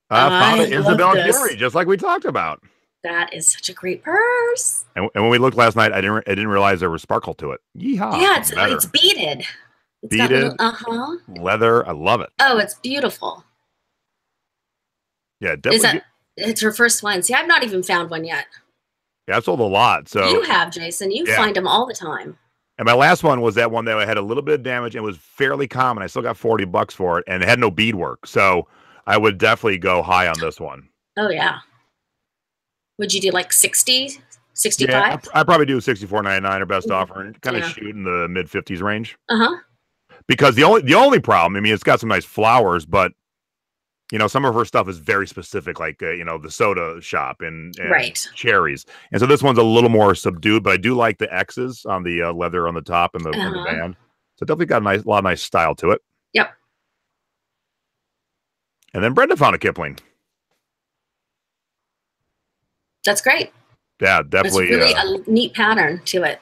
found an Isabella jewelry, just like we talked about. That is such a great purse. And when we looked last night, I didn't realize there was sparkle to it. Yeehaw! Yeah, it's beaded. It's beaded, leather. I love it. Oh, it's beautiful. Yeah, definitely. It's her first one. See, I've not even found one yet. Yeah, I've sold a lot. So you have, Jason. You find them all the time. And my last one was that one that had a little bit of damage and was fairly common. I still got $40 for it, and it had no beadwork. So I would definitely go high on this one. Oh yeah. Would you do like 60, 65? Yeah, I'd probably do $64.99 or best offer, and kind of shoot in the mid 50s range. Because the only problem, I mean, it's got some nice flowers, but you know, some of her stuff is very specific, like you know, the soda shop and cherries, and so this one's a little more subdued. But I do like the X's on the leather on the top and the band, so definitely got a lot of nice style to it. Yep. And then Brenda found a Kipling. That's great. Yeah, definitely. It's really a neat pattern to it.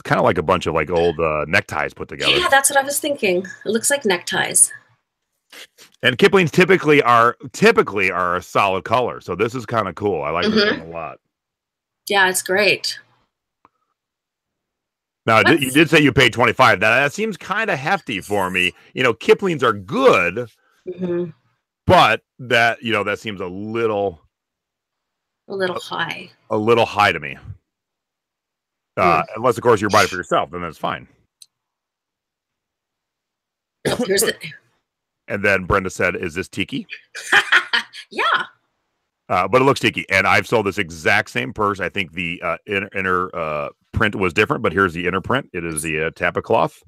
Kind of like a bunch of like old neckties put together. Yeah, that's what I was thinking. It looks like neckties. And Kiplings typically are a solid color, so this is kind of cool. I like this one a lot. Yeah, it's great. Now you did say you paid $25. That seems kind of hefty for me. You know, Kiplings are good, but that seems a little high. A little high to me. Unless of course you're buying it for yourself, then that's fine. Here's the. And then Brenda said, "Is this tiki?" Yeah. But it looks tiki. And I've sold this exact same purse. I think the inner print was different, but here's the inner print. It is the Tappa cloth.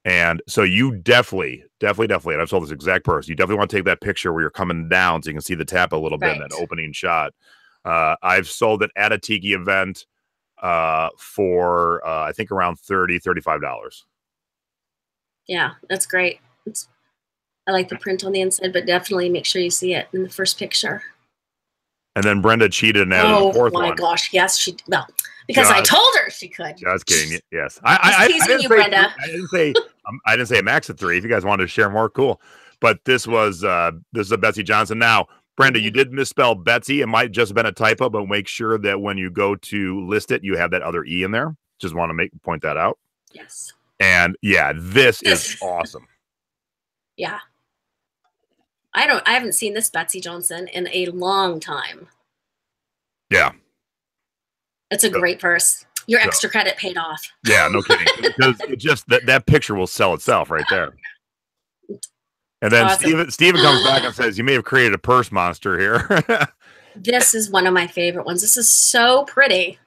And so you definitely, and I've sold this exact purse. You definitely want to take that picture where you're coming down so you can see the Tappa a little bit in that opening shot. I've sold it at a tiki event for I think around $30, $35. Yeah, that's great. I like the print on the inside, but definitely make sure you see it in the first picture. And then Brenda cheated and added the fourth one. Oh my gosh, yes, because I told her she could. Just kidding. Yes, I didn't say, Brenda. I didn't say a max of 3. If you guys wanted to share more, cool. But this is a Betsy Johnson. Now, Brenda, you did misspell Betsy. It might just have been a typo, but make sure that when you go to list it, you have that other E in there. Just want to point that out. Yes. And yeah, this is awesome. Yeah. I haven't seen this Betsy Johnson in a long time. Yeah. It's a great purse. Your extra credit paid off. Yeah, no kidding. Because it just that picture will sell itself right there. And then awesome. Steven comes back and says, "You may have created a purse monster here." This is one of my favorite ones. This is so pretty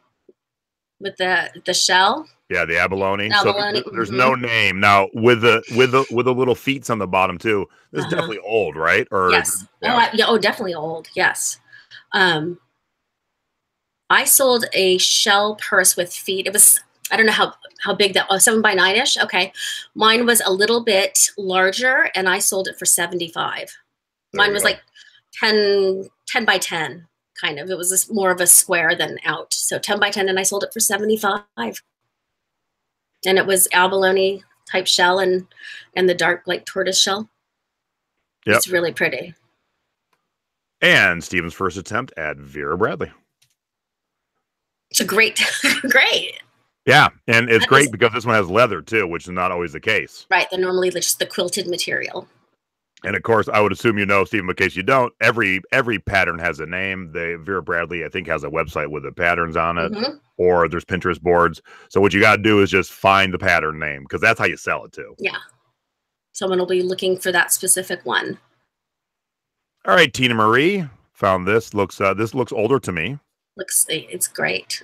with the shell. Yeah, the abalone. So there's no name now with the little feet on the bottom too. This is definitely old, right? Or yes. Definitely old. Yes. I sold a shell purse with feet. It was, I don't know how big that was, 7 by 9-ish. Okay. Mine was a little bit larger and I sold it for $75. Mine was like 10 by 10 kind of. It was more of a square than out. So 10 by 10 and I sold it for $75. And it was abalone type shell and the dark like tortoise shell. Yep. It's really pretty. And Steven's first attempt at Vera Bradley. It's a great. Yeah, and it's great because this one has leather too, which is not always the case. Right, they're normally just the quilted material. And of course, I would assume you know, Stephen, in case you don't, every pattern has a name. The Vera Bradley, I think, has a website with the patterns on it, or there's Pinterest boards. So what you got to do is just find the pattern name because that's how you sell it too. Yeah, someone will be looking for that specific one. All right, Tina Marie found this. This looks older to me. It's great.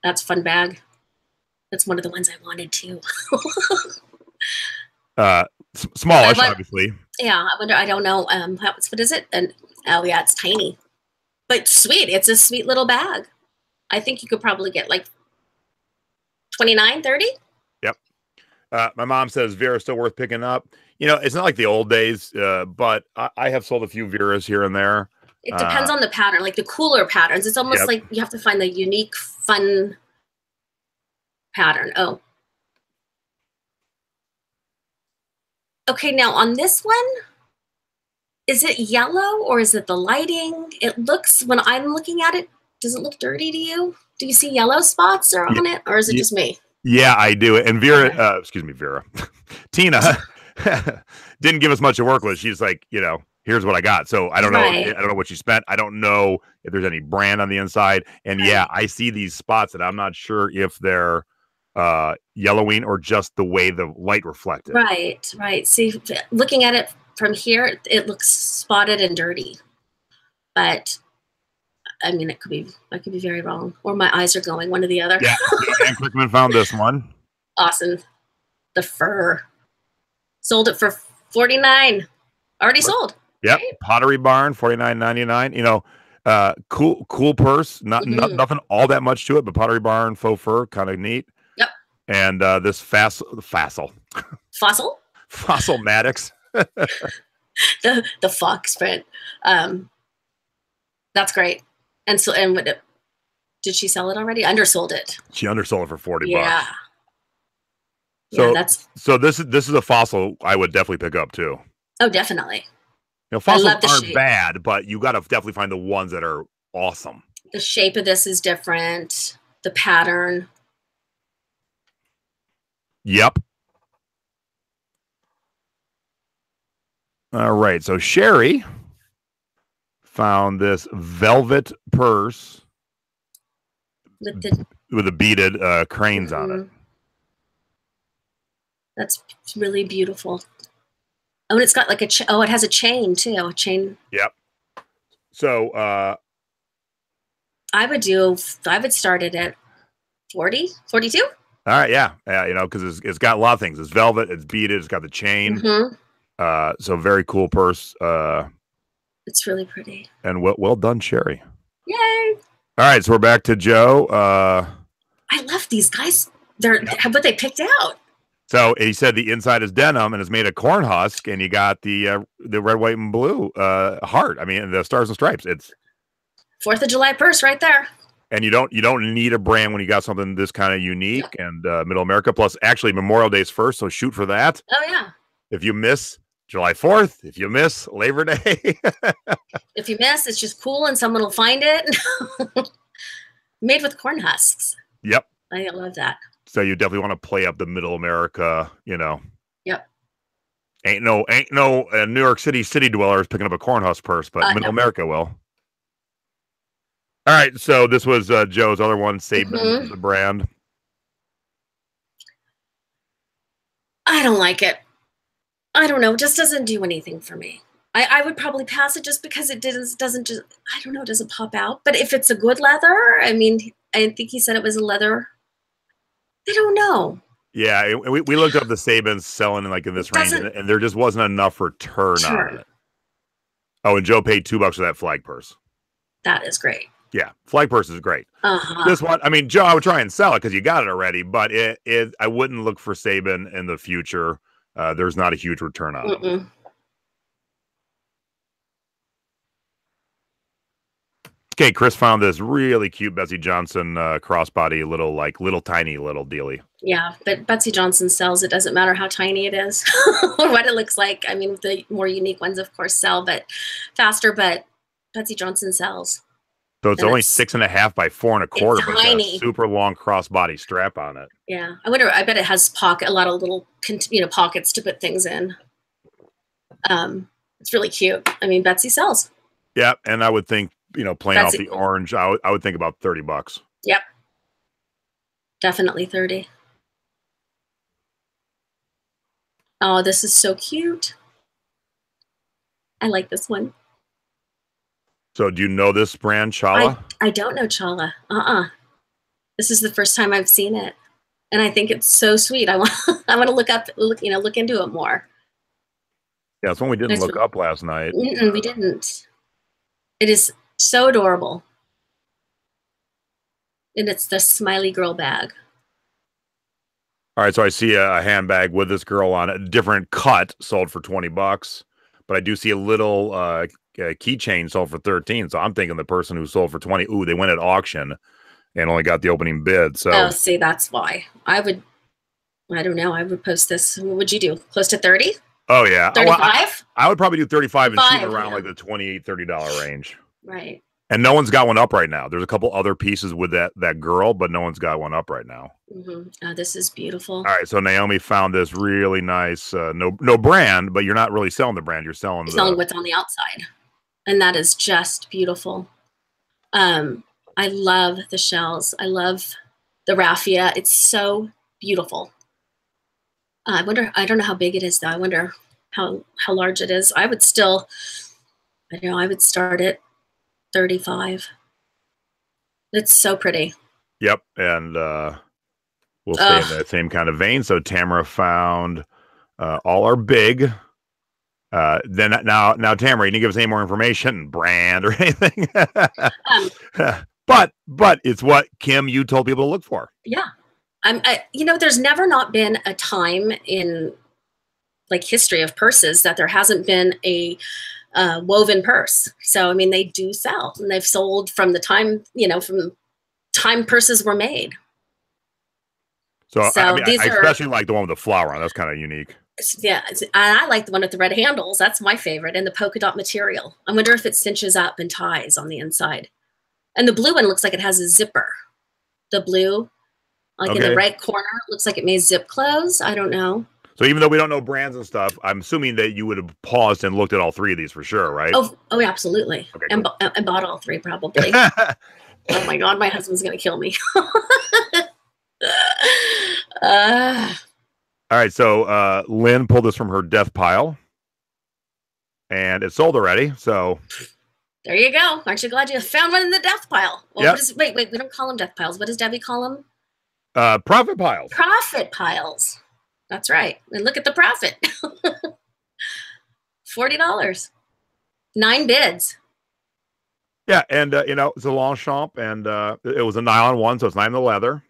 That's a fun bag. That's one of the ones I wanted too. Smallish, obviously. Yeah, I wonder. I don't know. What is it? And oh yeah, it's tiny, but sweet. It's a sweet little bag. I think you could probably get like 29, 30. Yep. My mom says Vera's still worth picking up. You know, it's not like the old days, but I have sold a few Veras here and there. It depends on the pattern, like the cooler patterns. It's almost Yep. like you have to find the unique, fun pattern. Oh. Okay, now on this one, is it yellow or is it the lighting? It looks, when I'm looking at it, does it look dirty to you? Do you see yellow spots on it, or is it just me? Yeah, I do. And Vera, excuse me, Vera, Tina didn't give us much to work with. She's like, you know, here's what I got. So I don't know. I don't know what she spent. I don't know if there's any brand on the inside. And yeah, I see these spots that I'm not sure if they're yellowing or just the way the light reflected. Right, right. See, looking at it from here, it looks spotted and dirty. But I mean, I could be very wrong, or my eyes are going one or the other. Yeah, and Crickman found this one. Awesome. The fur. Sold it for $49. Already sold. Yep. Right? Pottery Barn, $49.99. You know, cool purse. Nothing all that much to it, but Pottery Barn faux fur, kind of neat. Yep. And this fossil Maddox. the fox print. That's great. And so, and did she sell it already? Undersold it. She undersold it for 40 bucks. So yeah, so this is a fossil I would definitely pick up too. Oh, definitely. You know, fossils aren't bad, but you got to definitely find the ones that are awesome. The shape of this is different. The pattern. Yep. All right. So Sherry found this velvet purse with the beaded cranes on it. That's really beautiful. Oh, and it's got like it has a chain too. A chain. Yep. So I would start it at 40, 42. All right, yeah, you know, because it's got a lot of things. It's velvet, it's beaded, it's got the chain. So very cool purse. It's really pretty. And well done, Sherry. Yay! All right, so we're back to Joe. I love these guys. They're what they picked out. So he said the inside is denim and it's made of corn husk, and you got the red, white, and blue heart. I mean, the stars and stripes. It's 4th of July purse right there. And you don't need a brand when you got something this kind of unique and Middle America. Plus, actually, Memorial Day's first, so shoot for that. Oh yeah. If you miss July 4th, if you miss Labor Day, if you miss, it's just cool and someone will find it. Made with corn husks. Yep. I love that. So you definitely want to play up the Middle America, you know. Yep. Ain't no New York City dwellers picking up a corn husk purse, but Middle America will. All right, so this was Joe's other one, Sabin, the brand. I don't like it. I don't know. It just doesn't do anything for me. I would probably pass it just because it doesn't just, I don't know, it doesn't pop out. But if it's a good leather, I mean, I think he said it was a leather. I don't know. Yeah, we looked up the Sabins selling in this range, and there just wasn't enough return on it. Oh, and Joe paid $2 for that flag purse. That is great. Yeah, flag purse is great. This one, I mean, Joe, I would try and sell it because you got it already, but I wouldn't look for Sabin in the future. There's not a huge return on it. Okay, Chris found this really cute Betsey Johnson crossbody, little tiny dealy. Yeah, but Betsey Johnson sells. It doesn't matter how tiny it is or what it looks like. I mean, the more unique ones, of course, sell, but faster. But Betsey Johnson sells. So it's only 6.5 by 4 1/4, but tiny. it's a super long crossbody strap on it. Yeah, I bet it has a lot of little pockets to put things in. It's really cute. I mean, Betsey sells. Yeah, and I would think, playing off the orange, I would think about $30. Yep, definitely 30. Oh, this is so cute. I like this one. So do you know this brand, Chala? I don't know Chala. This is the first time I've seen it, and I think it's so sweet. I want to look into it more. Yeah, it's one we didn't look up last night. We didn't. It is so adorable. And it's the Smiley Girl bag. All right, so I see a handbag with this girl on it, different cut, sold for $20, but I do see a little keychain sold for 13. So I'm thinking the person who sold for 20, ooh, they went at auction and only got the opening bid. So oh, see, that's why I don't know. I would post this. What would you do? Close to 30? Oh yeah, 35? Well, I would probably do 35 and shoot around like the $28, $30 range. Right. And no one's got one up right now. There's a couple other pieces with that girl, but no one's got one up right now. Oh, this is beautiful. All right, so Naomi found this really nice, no brand, but you're not really selling the brand. You're selling what's on the outside, and that is just beautiful. I love the shells. I love the raffia. It's so beautiful. I wonder. I don't know how big it is though. I wonder how large it is. I would still. I don't know. I would start at 35. It's so pretty. Yep, and we'll stay in that same kind of vein. So Tamara found all our big. Then now, Tamara, you need to give us any more information, brand or anything. But it's what, Kim, you told people to look for. Yeah, there's never not been a time in like history of purses that there hasn't been a woven purse. So I mean, they do sell, and they've sold from the time from time purses were made. So I mean, I especially like the one with the flower on. That's kind of unique. Yeah, I like the one with the red handles. That's my favorite, and the polka dot material. I wonder if it cinches up and ties on the inside. And the blue one looks like it has a zipper. The blue, like in the right corner, looks like it may zip close. I don't know. So even though we don't know brands and stuff, I'm assuming that you would have paused and looked at all three of these for sure, right? Oh, absolutely. Okay, and bought all three probably. Oh my God, my husband's gonna kill me. All right, so Lynn pulled this from her death pile, and it sold already. So there you go. Aren't you glad you found one in the death pile? Well, yep. Wait, we don't call them death piles. What does Debbie call them? Profit piles. Profit piles. That's right. And look at the profit. $40. 9 bids. Yeah, and it's a Longchamp, and it was a nylon one, so it's not in the leather.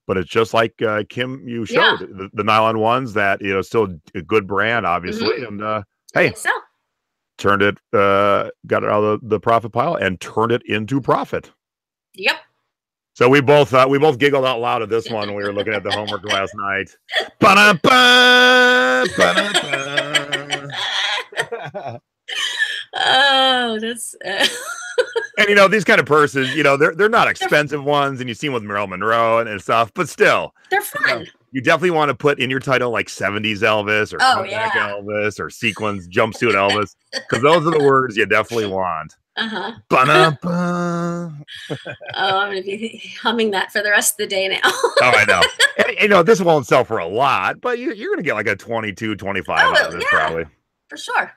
But it's just like Kim, you showed the nylon ones that still a good brand, obviously. And hey, turned it, got it out of the profit pile and turned it into profit. Yep. So we both giggled out loud at this one when we were looking at the homework last night. Ba-da-ba, ba-da-ba. Oh, that's. And these kind of purses, they're not expensive ones, and you see them with Marilyn Monroe and stuff, but still, they're fun. You definitely want to put in your title like 70s Elvis or comeback Elvis or sequins jumpsuit Elvis, because those are the words you definitely want. Oh, I'm gonna be humming that for the rest of the day now. Oh, I know. And, this won't sell for a lot, but you're gonna get like a 22, 25 out of this probably. For sure.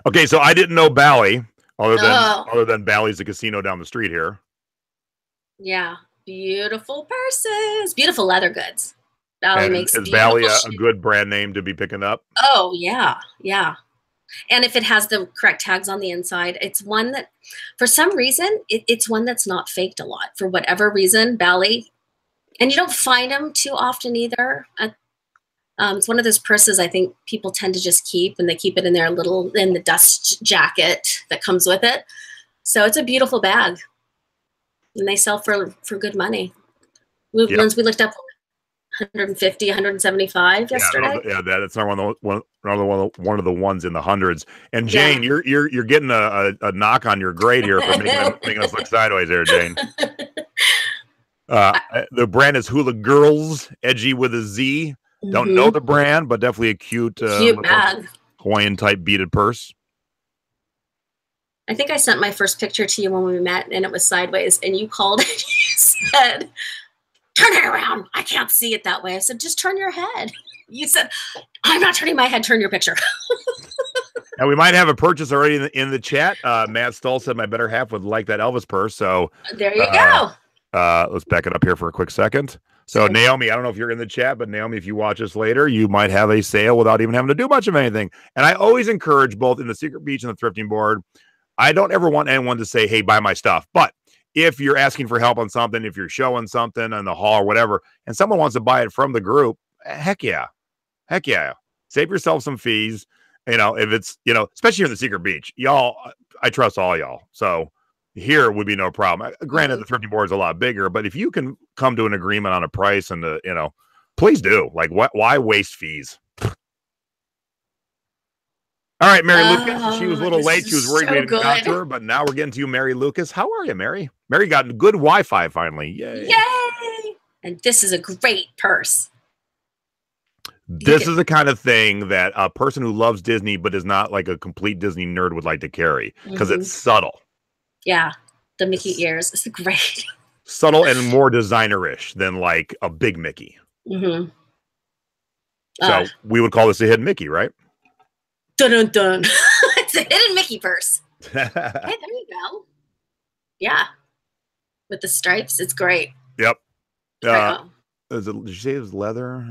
Okay, so I didn't know Bally, other than Bally's the casino down the street here. Yeah, beautiful purses, beautiful leather goods. Bally makes. Is Bally a good brand name to be picking up? Oh yeah. And if it has the correct tags on the inside, it's one that, for some reason, it's one that's not faked a lot. For whatever reason, Bally, and you don't find them too often either. It's one of those purses I think people tend to just keep, and they keep it in in the dust jacket that comes with it. So it's a beautiful bag, and they sell for good money. Ones we looked up, 150, 175 yesterday. Yeah, that's not one of the ones in the hundreds. And Jane, you're getting a knock on your grade here for making us look sideways there, Jane. The brand is Hula Girls, edgy with a Z. Don't know the brand, but definitely a cute bag, Hawaiian type beaded purse. I think I sent my first picture to you when we met, and it was sideways, and you called and you said, "Turn it around. I can't see it that way." I said, "Just turn your head." You said, "I'm not turning my head. Turn your picture." And we might have a purchase already in the chat. Matt Stoll said my better half would like that Elvis purse. So there you go. Let's back it up here for a quick second. So Naomi, I don't know if you're in the chat, but Naomi, if you watch this later, you might have a sale without even having to do much of anything. And I always encourage both in the Secret Beach and the Thrifting Board. I don't ever want anyone to say, hey, buy my stuff. But if you're asking for help on something, if you're showing something on the haul or whatever, and someone wants to buy it from the group, heck yeah. Heck yeah. Save yourself some fees. You know, if it's, you know, especially here in the Secret Beach, y'all, I trust all y'all. So here would be no problem. Granted, the Thrifting Board is a lot bigger, but if you can come to an agreement on a price and, you know, please do. Like, why waste fees? All right, Mary Lucas. She was a little late. She was worried we didn't got to her, but now we're getting to you, Mary Lucas. How are you, Mary? Mary got good Wi-Fi finally. Yay. Yay. And this is a great purse. This is the kind of thing that a person who loves Disney but is not like a complete Disney nerd would like to carry because it's subtle. Yeah, the Mickey ears is great. Subtle and more designer-ish than like a big Mickey. So we would call this a hidden Mickey, right? Dun dun dun. It's a hidden Mickey purse. Hey, there you go. Yeah, with the stripes, it's great. Yep. Did you say it was leather?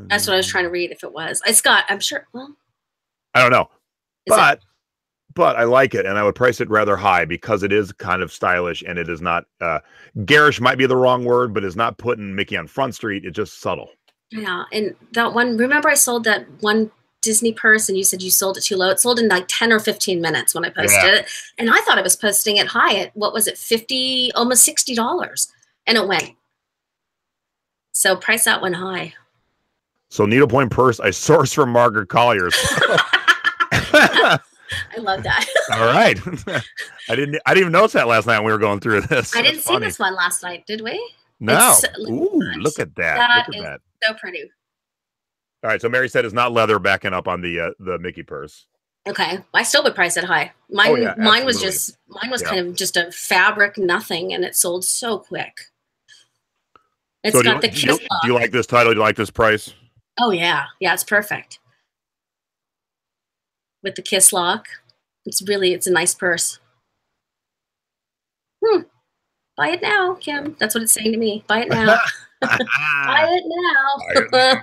That's what I was trying to read. If it was, it's got. I'm sure. Well, I don't know, but I like it, and I would price it rather high because it is kind of stylish, and it is not garish. Might be the wrong word, but it's not putting Mickey on Front Street. It's just subtle. Yeah, and that one. Remember, I sold that one Disney purse, and you said you sold it too low. It sold in like 10 or 15 minutes when I posted it, and I thought I was posting it high at what was it, $50, almost $60, and it went. So price that one high. So needlepoint purse I sourced from Margaret Collier's. I love that. All right. I didn't even notice that last night when we were going through this. I didn't see this one last night, did we? No. Ooh, look at that. Look at that. So pretty. All right. So Mary said it's not leather backing up on the Mickey purse. Okay. I still would price it high. Mine was kind of just a fabric nothing, and it sold so quick. It's so got the kiss lock. Do you like this title? Do you like this price? Oh, yeah. Yeah, it's perfect. With the kiss lock. It's a nice purse. Buy it now, Kim. That's what it's saying to me. Buy it now. Buy it now.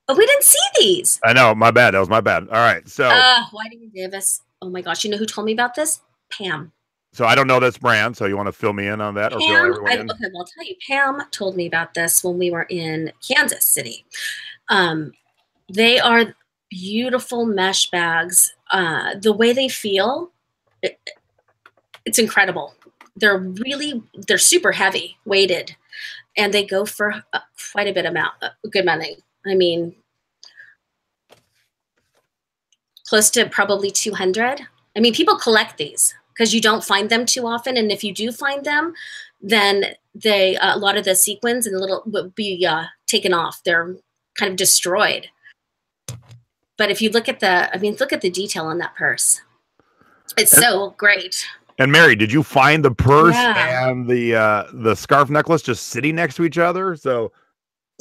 But we didn't see these. I know. My bad. That was my bad. All right. So. Whiting Davis. Oh, my gosh. You know who told me about this? Pam. So I don't know this brand, so you want to fill me in on that? Or fill everyone in? Okay, well, I'll tell you. Pam told me about this when we were in Kansas City. They are beautiful mesh bags. The way they feel, it's incredible. They're super heavy, weighted, and they go for quite a good money. I mean, close to probably 200. I mean, people collect these because you don't find them too often, and if you do find them, then a lot of the sequins and will be taken off. They're kind of destroyed. But if you look at the detail on that purse, it's so great. And Mary, did you find the purse and the scarf necklace just sitting next to each other? So,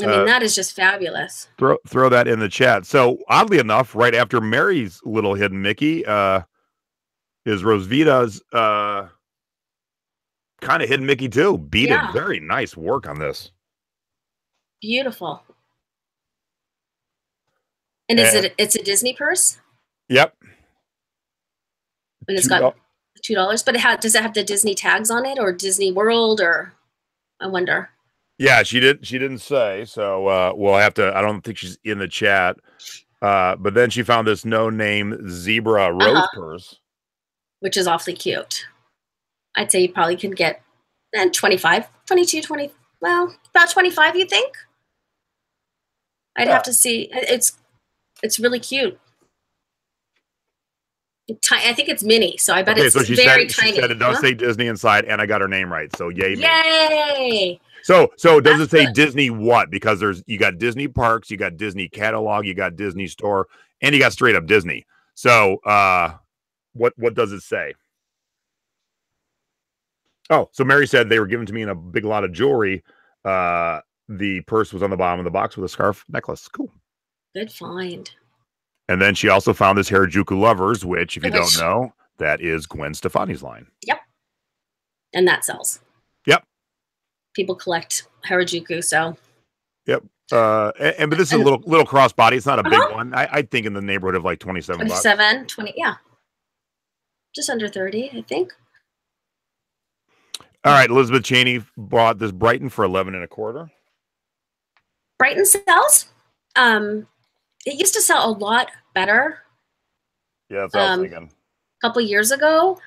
I mean, that is just fabulous. Throw that in the chat. So, oddly enough, right after Mary's little hidden Mickey, is Rosvita's kind of hidden Mickey too. Beaded, very nice work on this. Beautiful. And it's a Disney purse? Yep. And it's got $2, but does it have the Disney tags on it, or Disney World, or I wonder? Yeah, she didn't say, so we'll have to. I don't think she's in the chat. But then she found this no-name zebra rose purse, which is awfully cute. I'd say you probably could get 25, 22, 20. Well, about 25, you think? I'd have to see. It's really cute. I think it's mini, so I bet it's very tiny. She said it does say Disney inside, and I got her name right, so yay me. Yay! So does it say good. Disney what? Because you got Disney Parks, you got Disney Catalog, you got Disney Store, and you got straight up Disney. So what does it say? Oh, so Mary said they were given to me in a big lot of jewelry. The purse was on the bottom of the box with a scarf necklace. Cool. Good find. And then she also found this Harajuku Lovers, which, if you don't know, that is Gwen Stefani's line. Yep. and that sells. Yep. People collect Harajuku, so. Yep. But this is a little crossbody. It's not a big one. I think in the neighborhood of like 27 bucks. 20, yeah. Just under 30, I think. All right, Elizabeth Cheney bought this Brighton for 11 1/4. Brighton sells. It used to sell a lot better. Yeah, that's what I was thinking. A couple years ago,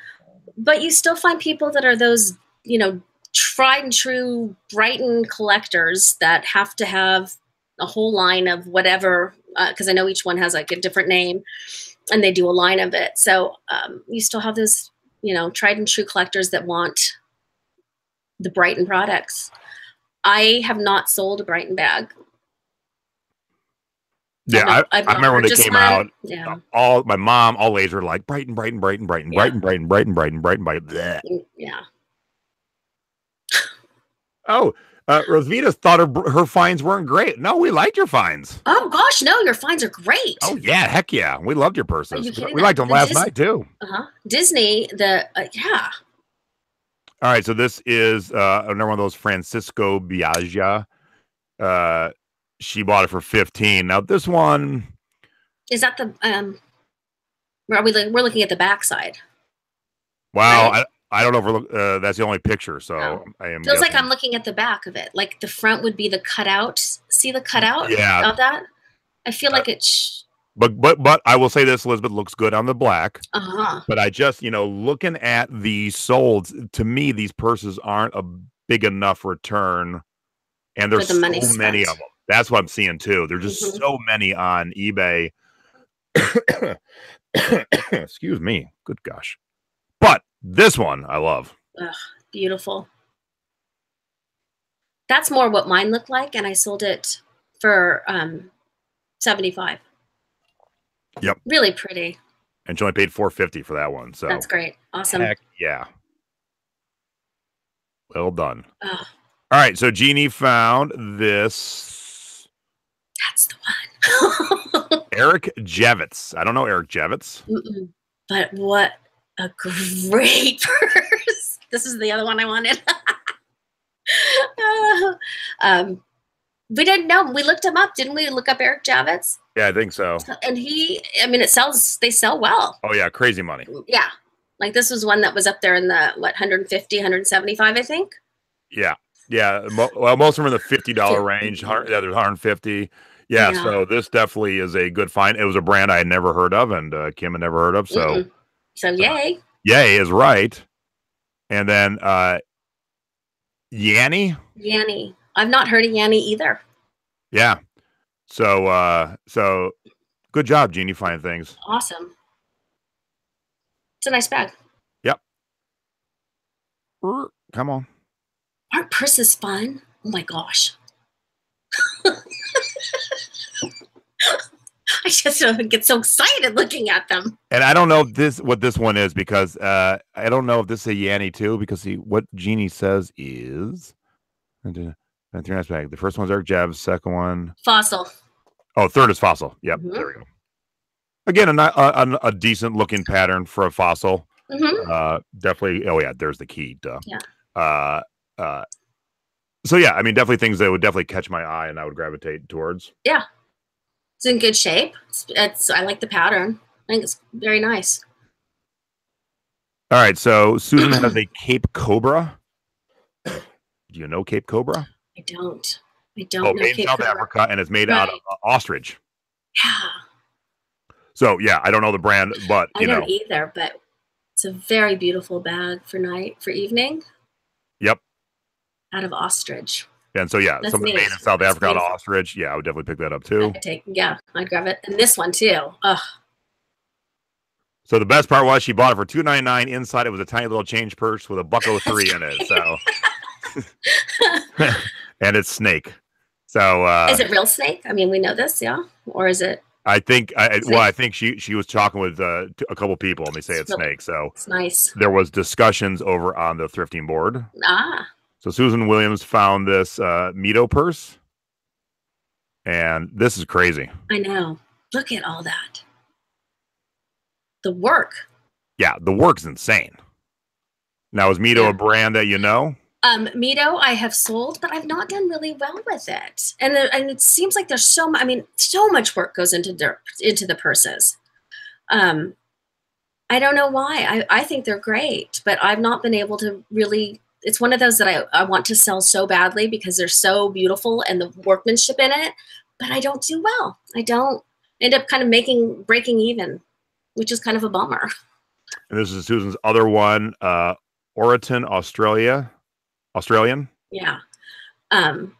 but you still find people that are those, tried and true Brighton collectors that have to have a whole line of whatever, because I know each one has like a different name, and they do a line of it. So you still have those, tried and true collectors that want the Brighton products. I have not sold a Brighton bag. Yeah, I remember when they came out. Yeah. All my mom always were like Brighton. Yeah. Oh, Rosvita thought her finds weren't great. No, we liked your finds. Oh gosh, no, your finds are great. Oh yeah, heck yeah, we loved your purses. We liked them last night too. Disney, yeah. All right, so this is another one of those Francisco Biaggia. She bought it for 15. Now this one is that the we're looking at the backside. Wow, right? I don't know if that's the only picture, so I am feels like I'm looking at the back of it. Like the front would be the cutout. See the cutout of that? I feel like it's. But I will say this, Elizabeth, looks good on the black. Uh-huh. But I just looking at the solds, to me these purses aren't a big enough return, and there's so many of them. That's what I'm seeing too. There's just so many on eBay. Excuse me. Good gosh. But this one I love. Ugh, beautiful. That's more what mine looked like, and I sold it for $75. Yep. Really pretty. And she only paid $450 for that one. So that's great. Awesome. Heck yeah. Well done. Ugh. All right, so Jeannie found this. That's the one. Eric Jevitz. I don't know Eric Jevitz. But what a great purse. This is the other one I wanted. We didn't know. We looked him up. Didn't we look up Eric Jevitz? Yeah, I think so. And they sell well. Oh, yeah, crazy money. Yeah. Like this was one that was up there in the, 150, 175, I think? Yeah. Yeah. Well, most of them are in the $50 range. There's 150. Yeah, so this definitely is a good find. It was a brand I had never heard of, and Kim had never heard of. So, yay. Yay is right. And then Yanni. Yanni. I've not heard of Yanni either. Yeah. So good job, Jeannie, finding things. Awesome. It's a nice bag. Yep. Come on. Aren't purses fun? Oh my gosh. I just get so excited looking at them. And I don't know what this one is, because I don't know if this is a Yanni too, because what Jeannie says is the first one's Eric Jevitz, second one Fossil. Oh, third is Fossil. Yep, there we go. Again, a decent looking pattern for a Fossil. Definitely. Oh yeah, there's the key. Duh. Yeah. So yeah, I mean, definitely things that would definitely catch my eye and I would gravitate towards. Yeah. It's in good shape. I like the pattern. I think it's very nice. All right, so Susan has a Cape Cobra. Do you know Cape Cobra? I don't know made in South Africa, and it's made out of ostrich. Yeah. So yeah, I don't know the brand, but I don't either. But it's a very beautiful bag for evening. Yep. Out of ostrich. And so yeah, something made in South Africa out of ostrich. Yeah, I would definitely pick that up too. I'd grab it. And this one too. Ugh. So the best part was she bought it for $2.99. Inside it was a tiny little change purse with a $1.03 in it. So and it's snake. So is it real snake? I mean, we know this, yeah? Or is it? I think I think she was talking with a couple people and they say it's snake. So it's nice. There was discussions over on the thrifting board. So Susan Williams found this Mito purse, and this is crazy. I know. Look at all that. The work. Yeah, the work's insane. Now, is Mito a brand that you know? Mito I have sold, but I've not done really well with it. And it seems like there's so much work goes into the purses. I don't know why. I think they're great, but I've not been able to really. It's one of those that I want to sell so badly because they're so beautiful and the workmanship in it, but I don't do well. I don't end up kind of breaking even, which is kind of a bummer. And this is Susan's other one, Oroton, Australian. Yeah. And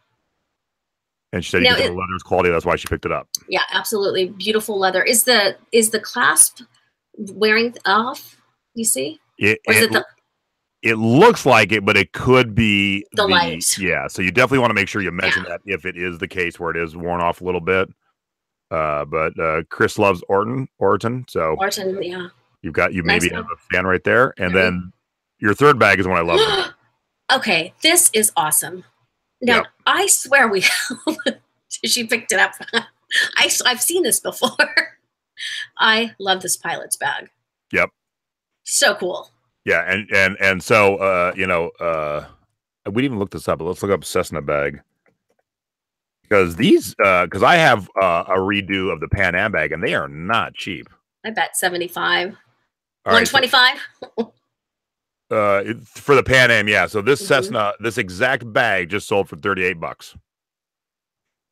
she said you think the leather's quality. That's why she picked it up. Yeah, absolutely. Beautiful leather. Is the clasp wearing off? You see? It looks like it, but it could be the light. Yeah, so you definitely want to make sure you mention that if it is the case where it is worn off a little bit. But Chris loves Oroton. So Oroton, yeah. You maybe have a fan right there. And then your third bag is one I love. Okay, this is awesome. Now, I swear she picked it up. I've seen this before. I love this pilot's bag. Yep. So cool. Yeah, and so we didn't even look this up, but let's look up Cessna bag. Because because I have a redo of the Pan Am bag, and they are not cheap. I bet 75. 125? For the Pan Am, yeah. So this Cessna, this exact bag just sold for $38.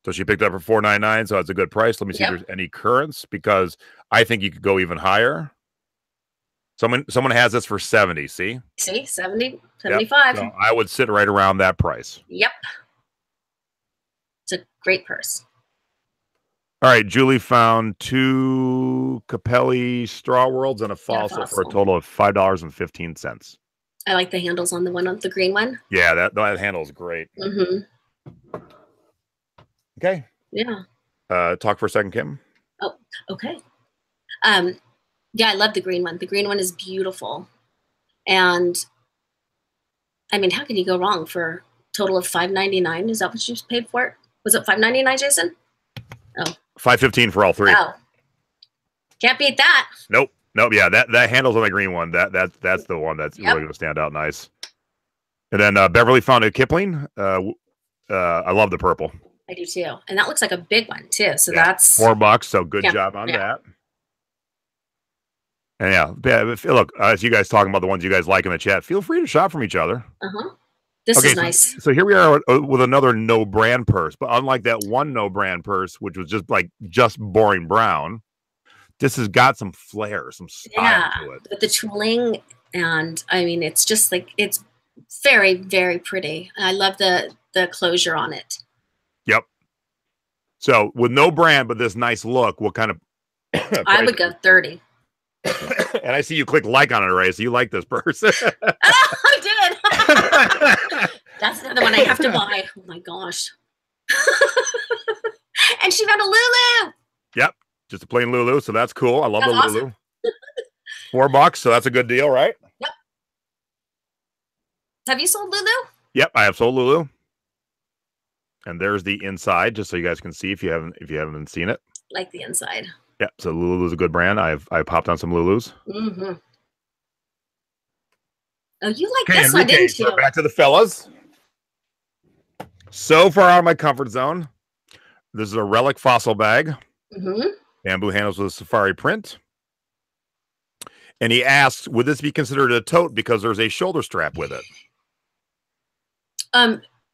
So she picked up for $4.99, so that's a good price. Let me see if there's any currents, because I think you could go even higher. Someone has this for 70, see? See, 70, 75. Yep. So I would sit right around that price. Yep. It's a great purse. All right, Julie found 2 Capelli Straw Worlds and a fossil for a total of $5.15. I like the handles on the green one. Yeah, that handle is great. Mm-hmm. Okay. Yeah. Talk for a second, Kim. Oh, okay. Yeah, I love the green one. The green one is beautiful. And I mean, how can you go wrong for a total of $5.99? Is that what you paid for it? Was it $5.99, Jason? Oh. $5.15 for all 3. Oh. Can't beat that. Nope. Yeah, that handles on the green one. That's the one that's really going to stand out nice. And then Beverly found a Kipling. I love the purple. I do too. And that looks like a big one too. So that's $4. So good job on that. And look, as you guys talking about the ones you guys like in the chat, feel free to shop from each other. This is nice. So here we are with another no brand purse, but unlike that one no brand purse, which was just boring brown, this has got some flair, some style to it. With the tooling, and I mean, it's just it's very, very pretty. I love the closure on it. Yep. So with no brand, but this nice look, what kind of? I would go 30. And I see you click like on it, Ray. So you like this purse? I did. That's another one I have to buy. Oh my gosh! And she found a Lulu. Yep, just a plain Lulu. So that's cool. I love the Lulu. $4, so that's a good deal, right? Yep. Have you sold Lulu? Yep, I have sold Lulu. And there's the inside, just so you guys can see if you haven't seen it. Like the inside. Yeah, so Lulu's a good brand. I popped on some Lulus. Mm-hmm. Oh, you like this one, didn't you? So back to the fellas. So far out of my comfort zone. This is a Relic fossil bag. Bamboo handles with a safari print. And he asks, would this be considered a tote because there's a shoulder strap with it?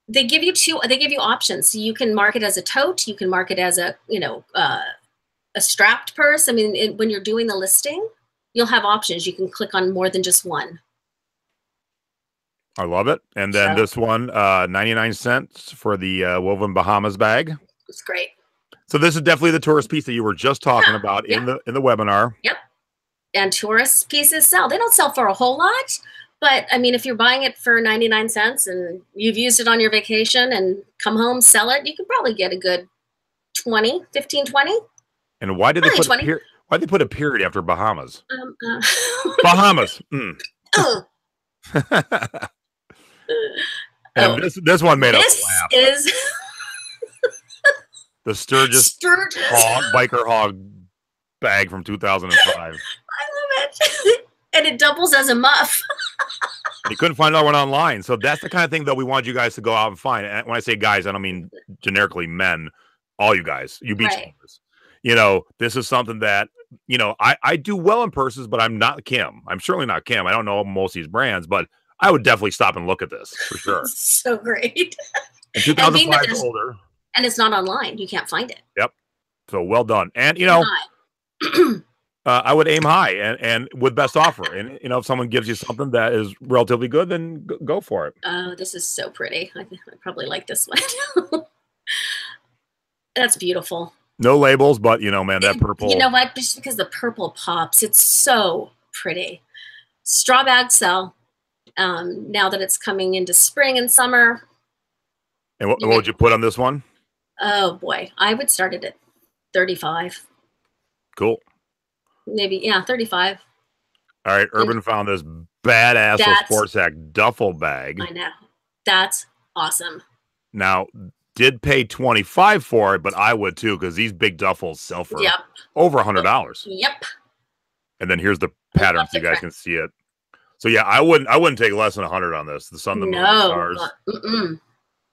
They give you options. So you can mark it as a tote. You can mark it as a strapped purse. I mean, when you're doing the listing, you'll have options. You can click on more than just one. I love it. And then this one, 99 cents for the woven Bahamas bag. It's great. So this is definitely the tourist piece that you were just talking about in the webinar. Yep. And tourist pieces sell. They don't sell for a whole lot, but I mean, if you're buying it for 99 cents and you've used it on your vacation and come home, sell it, you could probably get a good 20. And why did they put a period after Bahamas? Bahamas. And this one made us laugh. This is the Sturgis Biker Hog bag from 2005. I love it. And it doubles as a muff. You couldn't find another one online. So that's the kind of thing that we want you guys to go out and find. And when I say guys, I don't mean generically men, all you guys, you beach owners. You know, this is something that, you know, I do well in purses, but I'm not Kim. I'm certainly not Kim. I don't know most of these brands, but I would definitely stop and look at this for sure. So great. And 2005 is older. And it's not online. You can't find it. Yep. So well done. And, you know, I would aim high and with best offer. And, you know, if someone gives you something that is relatively good, then go for it. Oh, this is so pretty. I probably like this one. That's beautiful. No labels, but, you know, man, that purple. You know what? Just because the purple pops, it's so pretty. Straw bag sell. Now that it's coming into spring and summer. And what would you put on this one? Oh, boy. I would start it at 35. Cool. Maybe, yeah, 35. All right. Urban found this badass Sport Sack duffel bag. I know. That's awesome. Now, did pay $25 for it, but I would too, because these big duffels sell for over $100. Yep. And then here's the pattern so you guys can see it. So yeah, I wouldn't take less than 100 on this. The sun, the moon, the stars,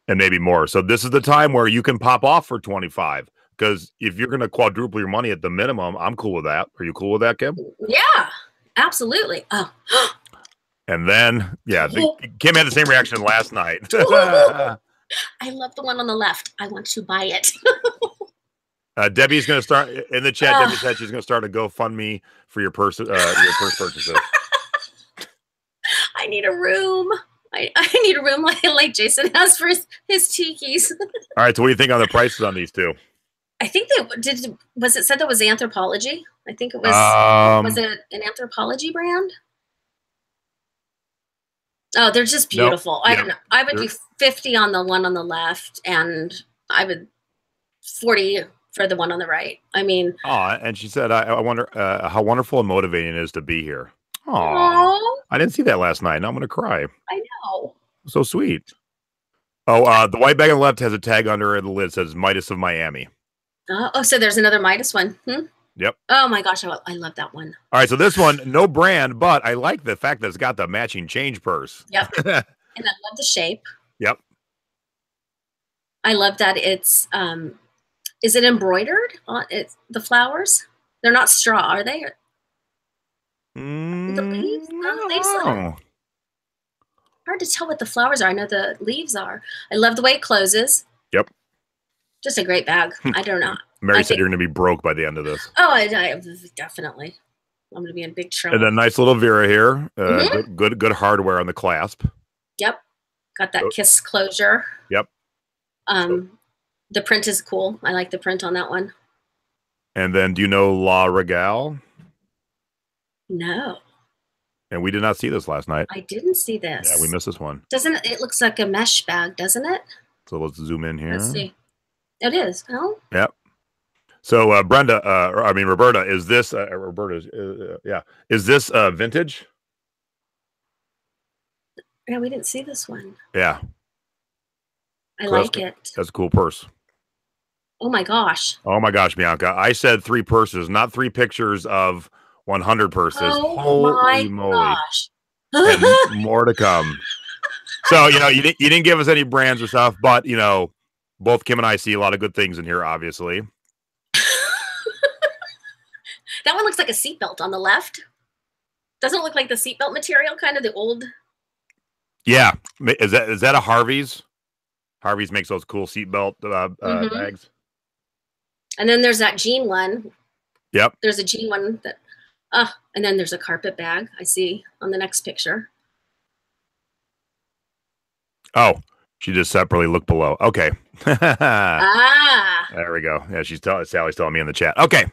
and maybe more. So this is the time where you can pop off for 25. Because if you're going to quadruple your money at the minimum, I'm cool with that. Are you cool with that, Kim? Yeah, absolutely. Oh. And then, yeah, Kim had the same reaction last night. I love the one on the left. I want to buy it. Debbie's going to start in the chat. Debbie said she's going to start a GoFundMe for your purse purchases. I need a room. I need a room like Jason has for his tikis. All right. So what do you think on the prices on these two? I think they did. Was it said that was Anthropologie? I think it was. Was it an Anthropologie brand? Oh, they're just beautiful. Nope. I don't know. I would do 50 on the one on the left, and I would 40 for the one on the right. I mean, and she said, I wonder how wonderful and motivating it is to be here. Oh, I didn't see that last night. Now I'm going to cry. I know. So sweet. Oh, the white bag on the left has a tag under it. The lid says Midas of Miami. So there's another Midas one. Yep. Oh my gosh, I love that one. All right, so this one, no brand, but I like the fact that it's got the matching change purse. Yep. And I love the shape. Yep. I love that it's is it embroidered on it's the flowers? They're not straw, are they? The leaves? No, the leaves are hard to tell what the flowers are. I know the leaves are. I love the way it closes. Yep. Just a great bag. I don't know. Mary said you're going to be broke by the end of this. Oh, I definitely. I'm going to be in big trouble. And then nice little Vera here. Good hardware on the clasp. Yep. Got that kiss closure. Yep. The print is cool. I like the print on that one. And then do you know La Regale? No. And we did not see this last night. I didn't see this. Yeah, we missed this one. Doesn't it looks like a mesh bag, doesn't it? So let's zoom in here. Let's see. It is. Oh. Yep. So Roberta, is this is this vintage? Yeah, we didn't see this one. Yeah. I like it. That's a cool purse. Oh my gosh. Oh my gosh, Bianca. I said 3 purses, not 3 pictures of 100 purses. Oh Holy my moly. gosh. And more to come. So, you know, you didn't give us any brands or stuff, but, you know, both Kim and I see a lot of good things in here, obviously. That one looks like a seatbelt on the left. Doesn't it look like the seatbelt material, kind of the old? Yeah. Is that a Harvey's? Harvey's makes those cool seatbelt bags. And then there's that jean one. Yep. There's a jean one that, and then there's a carpet bag I see on the next picture. Oh, she just separately looked below. Okay. There we go. Yeah, Sally's telling me in the chat. Okay.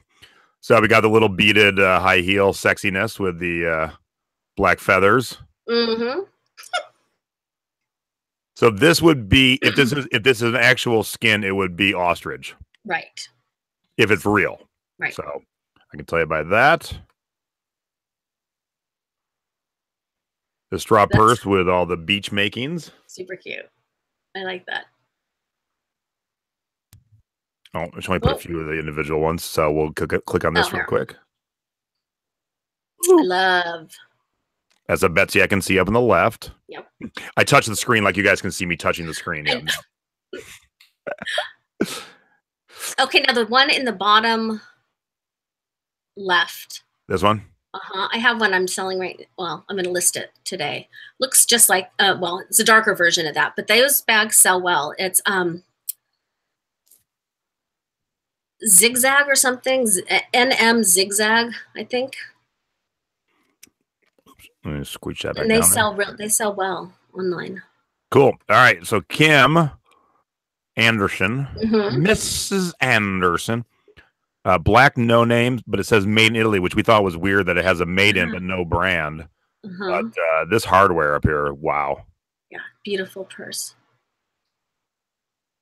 So we got the little beaded high heel sexiness with the black feathers. So this would be if this is an actual skin, it would be ostrich. Right. If it's real. Right. So I can tell you by that. The straw purse with all the beach makings. Super cute. I like that. Oh, I should only put a few of the individual ones, so we'll click on this real quick. I love. That's a Betsy I can see up on the left. Yep. I touch the screen like you guys can see me touching the screen. Yep. Okay, now the one in the bottom left. This one? I have one I'm selling right. Well, I'm going to list it today. Looks just like, well, it's a darker version of that, but those bags sell well. It's Zigzag or something, NM Zigzag, I think. Let me squeeze that back and they down they sell well online. Cool. All right. So Kim Anderson, Mm-hmm. Mrs. Anderson, black no names, but it says made in Italy, which we thought was weird that it has a made in but no brand. Uh-huh. But this hardware up here, wow. Yeah, beautiful purse.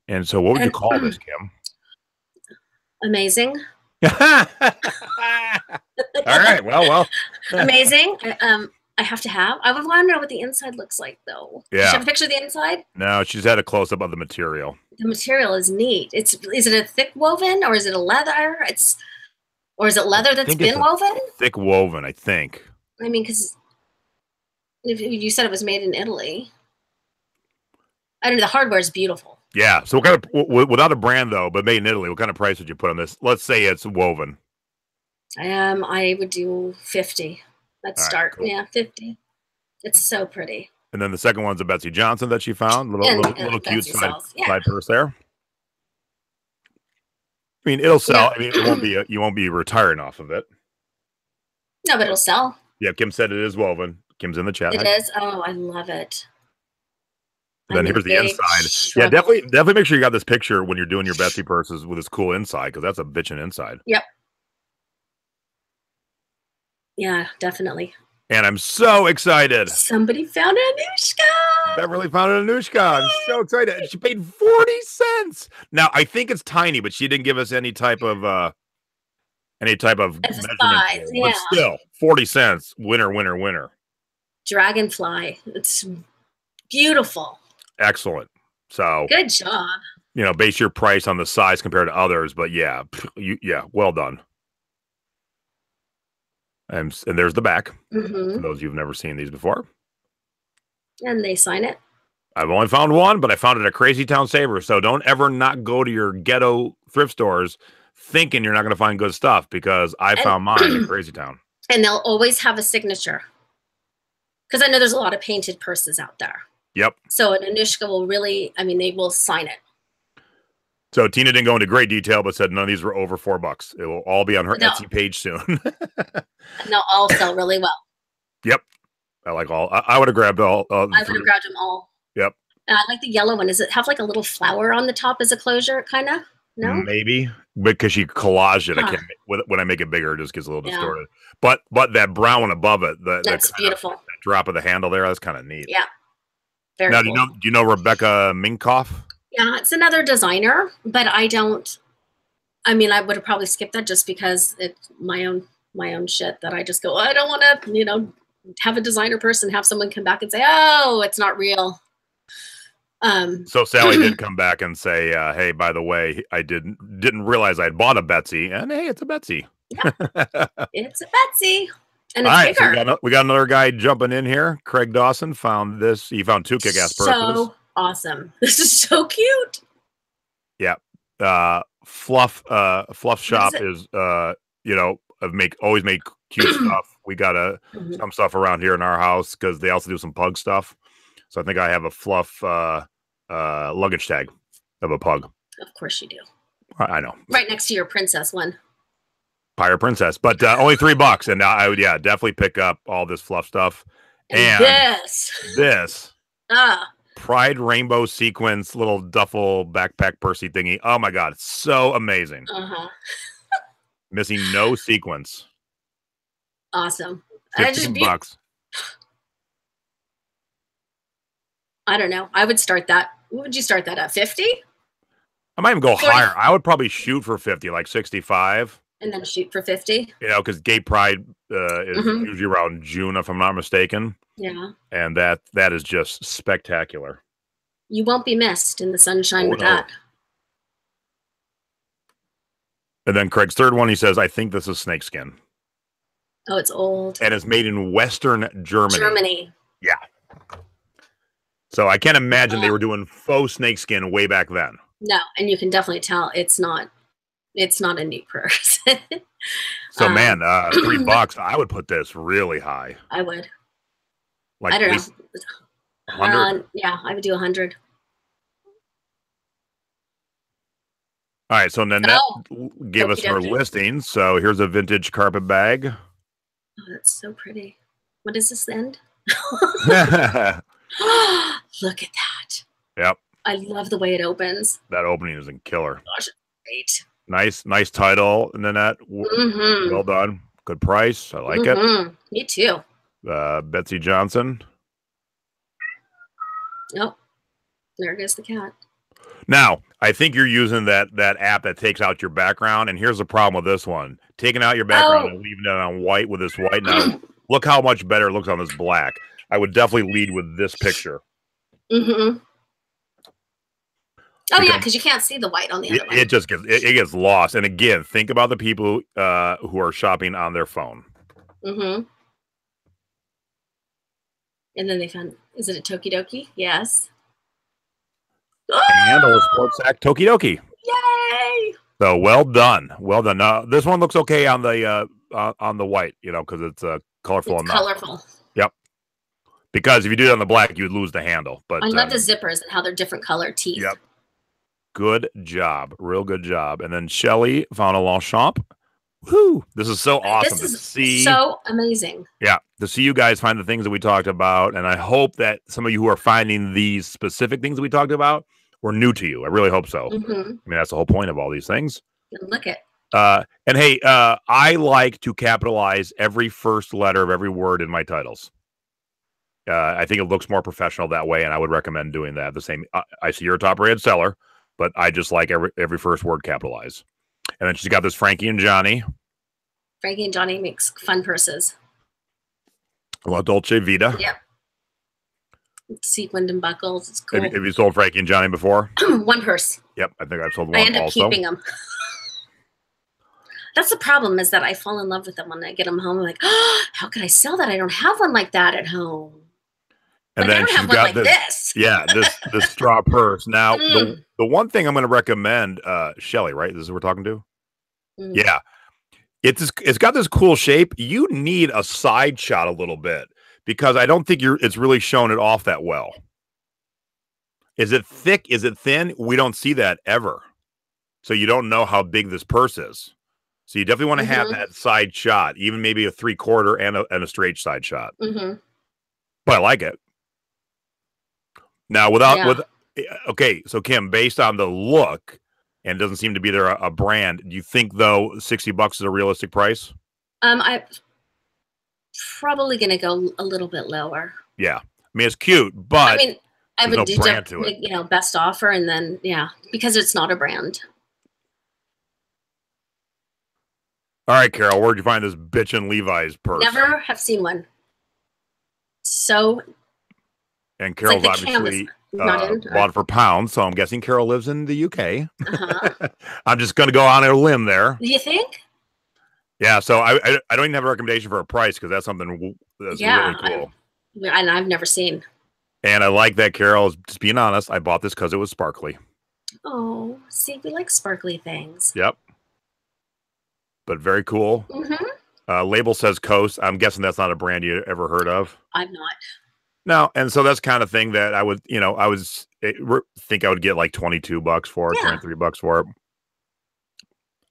And so, what would you call this, Kim? Amazing. All right. Well. Amazing. I have to have. I would want to know what the inside looks like, though. Yeah. Does she have a picture of the inside? No, she's had a close up of the material. The material is neat. Is it a thick woven or is it a leather? Or is it leather that's been woven? Thick woven, I think. I mean, because if you said it was made in Italy, I don't know. The hardware is beautiful. Yeah. So, what kind of without a brand though, but made in Italy? What kind of price would you put on this? Let's say it's woven. I would do 50. Let's start. Cool. Yeah, 50. It's so pretty. And then the second one's a Betsy Johnson that she found. Little cute side purse there. I mean, it'll sell. Yeah. I mean, you won't be retiring off of it. No, but it'll sell. Yeah, Kim said it is woven. Kim's in the chat. It is. Oh, I love it. And then here's the inside. Yeah, definitely make sure you got this picture when you're doing your Betsy purses with this cool inside, because that's a bitchin' inside. Yep. Yeah, definitely. And I'm so excited. Somebody found Anushka. Beverly found an Anushka. I'm so excited. She paid 40 cents. Now, I think it's tiny, but she didn't give us any type of measurement. Size, yeah. But still, 40 cents. Winner. Dragonfly. It's beautiful. Excellent. So good job. Base your price on the size compared to others, but yeah, well done. And there's the back. Mm-hmm. For those you've never seen these before. And they sign it. I've only found one, but I found it at Crazy Town Savers. So don't ever not go to your ghetto thrift stores thinking you're not going to find good stuff, because I found mine at Crazy Town. And they'll always have a signature. Because I know there's a lot of painted purses out there. Yep. So an Anushka will they will sign it. So Tina didn't go into great detail, but said none of these were over $4. It will all be on her Etsy page soon. And they'll all sell really well. Yep. I like all. I would have grabbed all. I would have grabbed them all. Yep. And I like the yellow one. Does it have like a little flower on the top as a closure, kind of? No? Maybe. Because she collaged it. I can't. When I make it bigger, it just gets a little distorted. But that brown one above it, that's beautiful. That drop of the handle there, that's kind of neat. Yeah. Very now, cool. do you know Rebecca Minkoff? Yeah, it's another designer, but I don't. I mean, I would have probably skipped that just because it's my own shit that I just go. I don't want to, have a designer person have someone come back and say, "Oh, it's not real." So Sally did come back and say, "Hey, by the way, I didn't realize I'd bought a Betsy, and hey, it's a Betsy." Yeah, it's a Betsy. And it's bigger. So we got another guy jumping in here. Craig Dawson found this. He found two kick-ass purses. So awesome. This is so cute. Yeah. Fluff Shop is always make cute stuff. We got some stuff around here in our house because they also do some pug stuff. So I think I have a Fluff luggage tag of a pug. Of course you do. I know. Right next to your princess one. Pirate Princess, but only $3. And I would definitely pick up all this Fluff stuff. And this Pride Rainbow Sequence little duffel backpack Percy thingy. Oh my god, it's so amazing. Missing no sequence. Awesome. $15. I don't know. I would start that. What would you start that at? 50? I might even go higher. I would probably shoot for 50, like 65. And then shoot for 50? Because Gay Pride is usually around June, if I'm not mistaken. Yeah. And that is just spectacular. You won't be missed in the sunshine with that. And then Craig's third one, he says, I think this is snakeskin. Oh, it's old. And it's made in Western Germany. Germany. Yeah. So I can't imagine they were doing faux snakeskin way back then. No, and you can definitely tell it's not a new purse. So man, $3, I would put this really high. I would. Like I don't know. 100. Yeah, I would do 100. All right, so Nanette gave us her listings. So here's a vintage carpet bag. Oh, that's so pretty. What is this end? Look at that. Yep. I love the way it opens. That opening is in killer. Gosh, great. Nice title, Nanette. Well done. Good price. I like it. Me too. Betsy Johnson. Oh, there goes the cat. Now, I think you're using that app that takes out your background, and here's the problem with this one. Taking out your background and leaving it on white with this white. Now, look how much better it looks on this black. I would definitely lead with this picture. Oh, yeah, because you can't see the white on the other one. It just gets lost. And again, think about the people who are shopping on their phone. And then they found, is it a Tokidoki? Yes. Handle a sports sack Tokidoki. Yay! So well done. Well done. Now, this one looks okay on the white, because it's colorful enough. Colorful. Yep. Because if you do it on the black, you'd lose the handle. But I love the zippers and how they're different colored teeth. Yep. Good job. Real good job. And then Shelly found a Longchamp. Woo! This is so awesome to see. So amazing. Yeah. To see you guys find the things that we talked about. And I hope that some of you who are finding these specific things that we talked about were new to you. I really hope so. I mean, that's the whole point of all these things. Look it. And hey, I like to capitalize every first letter of every word in my titles. I think it looks more professional that way, and I would recommend doing that. The same. I see you're a top-rated seller, but I just like every first word capitalized. And then she's got this Frankie and Johnny. Frankie and Johnny makes fun purses. La Dolce Vita. Yep. Sequined and buckles. It's cool. Have you sold Frankie and Johnny before? One purse. Yep, I think I've sold one. I end up also keeping them. That's the problem, is that I fall in love with them when I get them home. I'm like, oh, how could I sell that? I don't have one like that at home. And then she's got this. Yeah, this straw purse. Now, the one thing I'm going to recommend, Shelly, right? This is who we're talking to? Yeah. It's got this cool shape. You need a side shot a little bit, because I don't think it's really showing it off that well. Is it thick? Is it thin? We don't see that ever. So you don't know how big this purse is. So you definitely want to have that side shot, even maybe a 3/4 and a straight side shot. But I like it. Now, okay, so Kim, based on the look, and it doesn't seem to be there a brand, do you think, though, $60 is a realistic price? I'm probably going to go a little bit lower. Yeah. I mean, it's cute, but I mean, I would no brand to it. Best offer, and then, because it's not a brand. All right, Carol, where'd you find this bitchin' Levi's purse? Never have seen one. So... And Carol's obviously bought it for pounds, so I'm guessing Carol lives in the UK. I'm just going to go on a limb there. Do you think? Yeah, so I don't even have a recommendation for a price, because that's something that's really cool. And I've never seen. And I like that, Carol. Just being honest, I bought this because it was sparkly. Oh, see, we like sparkly things. Yep. But very cool. Label says Coast. I'm guessing that's not a brand you ever heard of. I'm not. No, and so that's kind of thing that I would, think I would get like $22 for it, $23 for it.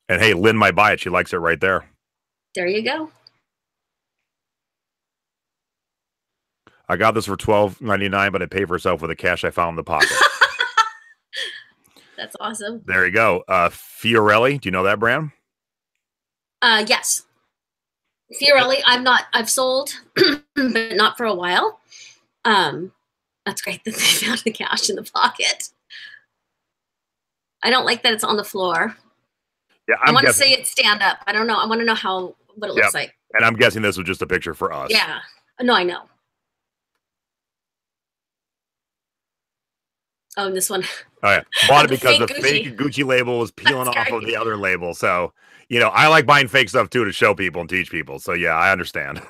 And hey, Lynn might buy it. She likes it right there. There you go. I got this for $12.99, but it paid for itself with the cash I found in the pocket. That's awesome. There you go. Fiorelli, do you know that brand? Yes. Fiorelli, I've sold, but not for a while. That's great that they found the cash in the pocket. I don't like that it's on the floor. Yeah, I want to say it stand up. I don't know. I want to know what it looks like. And I'm guessing this was just a picture for us. Yeah. No, I know. Oh, and this one Oh yeah, bought it The because fake the fake Gucci label was peeling That's off great. of the other label. So, you know, I like buying fake stuff too to show people and teach people. So yeah, I understand.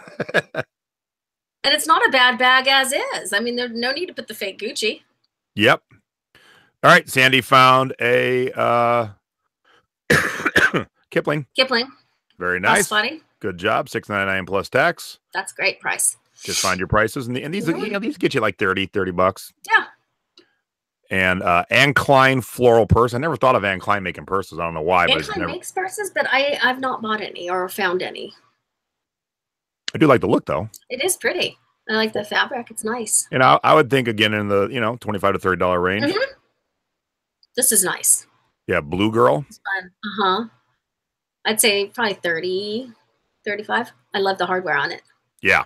And it's not a bad bag as is. I mean, there's no need to put the fake Gucci. Yep. All right, Sandy found a Kipling. Kipling. Very nice. Buddy. Good job. $6.99 plus tax. That's great price. Just find your prices, and these you know, these get you like 30 bucks. Yeah. And Anne Klein floral purse. I never thought of Anne Klein making purses. I don't know why. Anne Klein makes purses, but I've not bought any or found any. I do like the look though. It is pretty. I like the fabric. It's nice. And I would think again in the $25 to $30 range. Mm-hmm. This is nice. Yeah, Blue Girl. It's fun. I'd say probably 30, 35. I love the hardware on it. Yeah.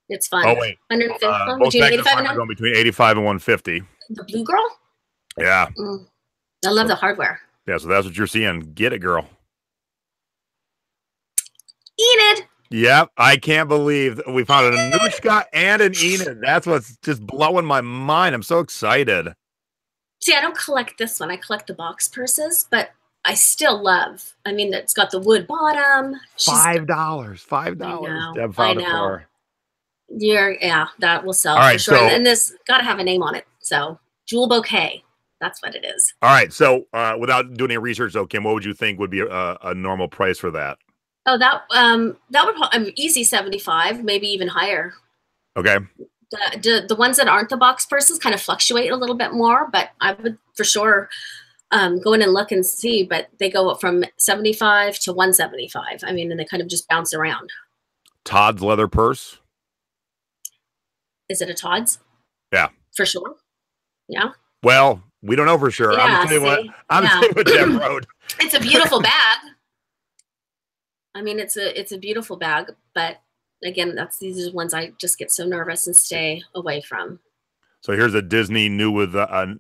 It's fun. Oh wait. 150. Most between 85 and going between 85 and 150. The Blue Girl? Yeah. I love the hardware. Yeah, so that's what you're seeing. Get it, girl. Enid. Yep, I can't believe we found an Anushka and an Enid. That's what's just blowing my mind. I'm so excited. See, I don't collect this one. I collect the box purses, but I still love. I mean, it's got the wood bottom. $5. $5. Deb found it for her. Yeah, that will sell. All right, for sure. so and this got to have a name on it. So, Jewel Bouquet. That's what it is. All right, so without doing any research, though, Kim, what would you think would be a normal price for that? Oh, that would easy 75, maybe even higher. Okay. The ones that aren't the box purses kind of fluctuate a little bit more, but I would for sure go in and look and see. But they go up from 75 to 175. I mean, and they kind of just bounce around. Todd's leather purse. Is it a Todd's? Yeah. For sure. Yeah. Well, we don't know for sure. Yeah, I'm telling you what Deb wrote. It's a beautiful bag. I mean, it's a beautiful bag, but again, these are ones I just get so nervous and stay away from. So here's a Disney new without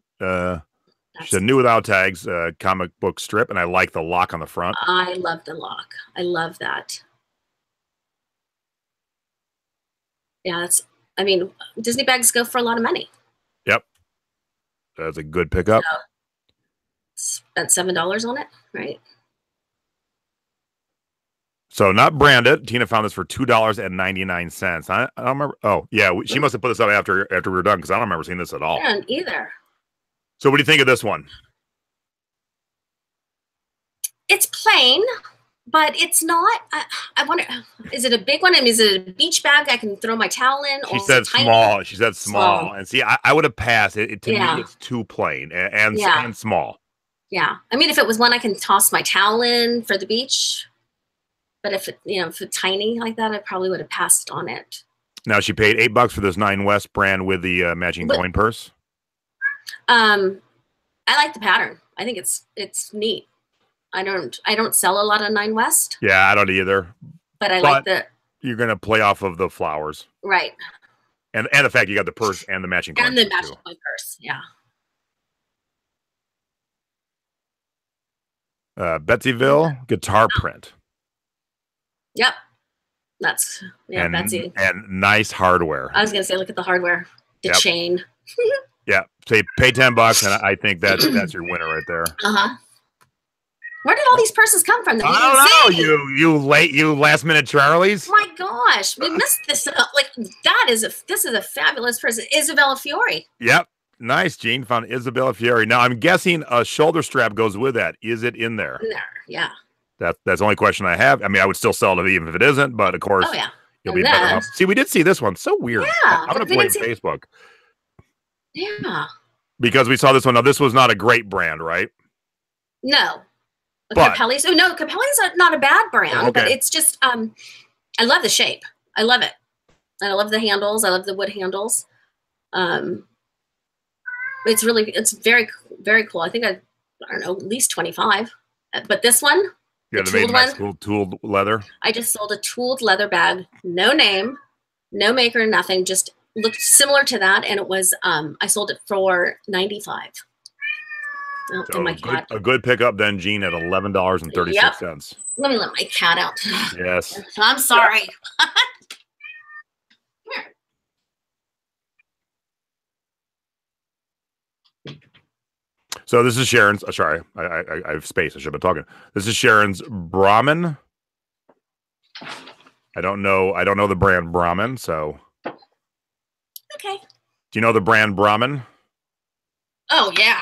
tags comic book strip, and I like the lock on the front. I love the lock. I love that. Yeah, I mean, Disney bags go for a lot of money. Yep. That's a good pickup. Spent $7 on it, right? So not branded. Tina found this for $2.99. I don't remember. Oh, yeah. She must have put this up after we were done because I don't remember seeing this at all. I don't either. So what do you think of this one? It's plain, but it's not. I wonder, is it a big one? I mean, is it a beach bag I can throw my towel in? She said small. She said small. And see, I would have passed it. To me, it's too plain and small. Yeah. I mean, if it was one I can toss my towel in for the beach. But if it's tiny like that, I probably would have passed on it. Now she paid $8 for this Nine West brand with the matching coin purse. I like the pattern. I think it's neat. I don't sell a lot of Nine West. Yeah, I don't either. But I like the. You're gonna play off of the flowers, right? And the fact you got the purse and the matching coin. And the matching coin purse, yeah. Betsyville guitar print. Yep. That's Betsy. And nice hardware. I was gonna say, look at the hardware. The chain. Yeah. Say pay $10 and I think that's your winner right there. Uh-huh. Where did all these purses come from? I don't know. You last minute Charlies. My gosh, we missed this. This is a fabulous person. Isabella Fiore. Yep. Nice, Gene. Found Isabella Fiore. Now I'm guessing a shoulder strap goes with that. Is it in there? In there, yeah. That's the only question I have. I mean, I would still sell it even if it isn't, but of course, you'll be better off. See, we did see this one. So weird. Yeah, I'm going to blame Facebook. Yeah. Because we saw this one. Now, this was not a great brand, right? No. Capelli's. Oh, no, Capelli's are not a bad brand, but it's just, I love the shape. I love it. And I love the handles. I love the wood handles. It's very, very cool. I think I don't know, at least 25. But this one, yeah, they made nice tooled leather. I just sold a tooled leather bag, no name, no maker, nothing. Just looked similar to that, and it was. I sold it for $95. Oh, so a good pickup then, Gene, at $11.36. Let me let my cat out. Yes. I'm sorry. So this is Sharon's. Sorry, I have space. I should have been talking. This is Sharon's Brahmin. I don't know the brand Brahmin. So, okay. Do you know the brand Brahmin? Oh yeah.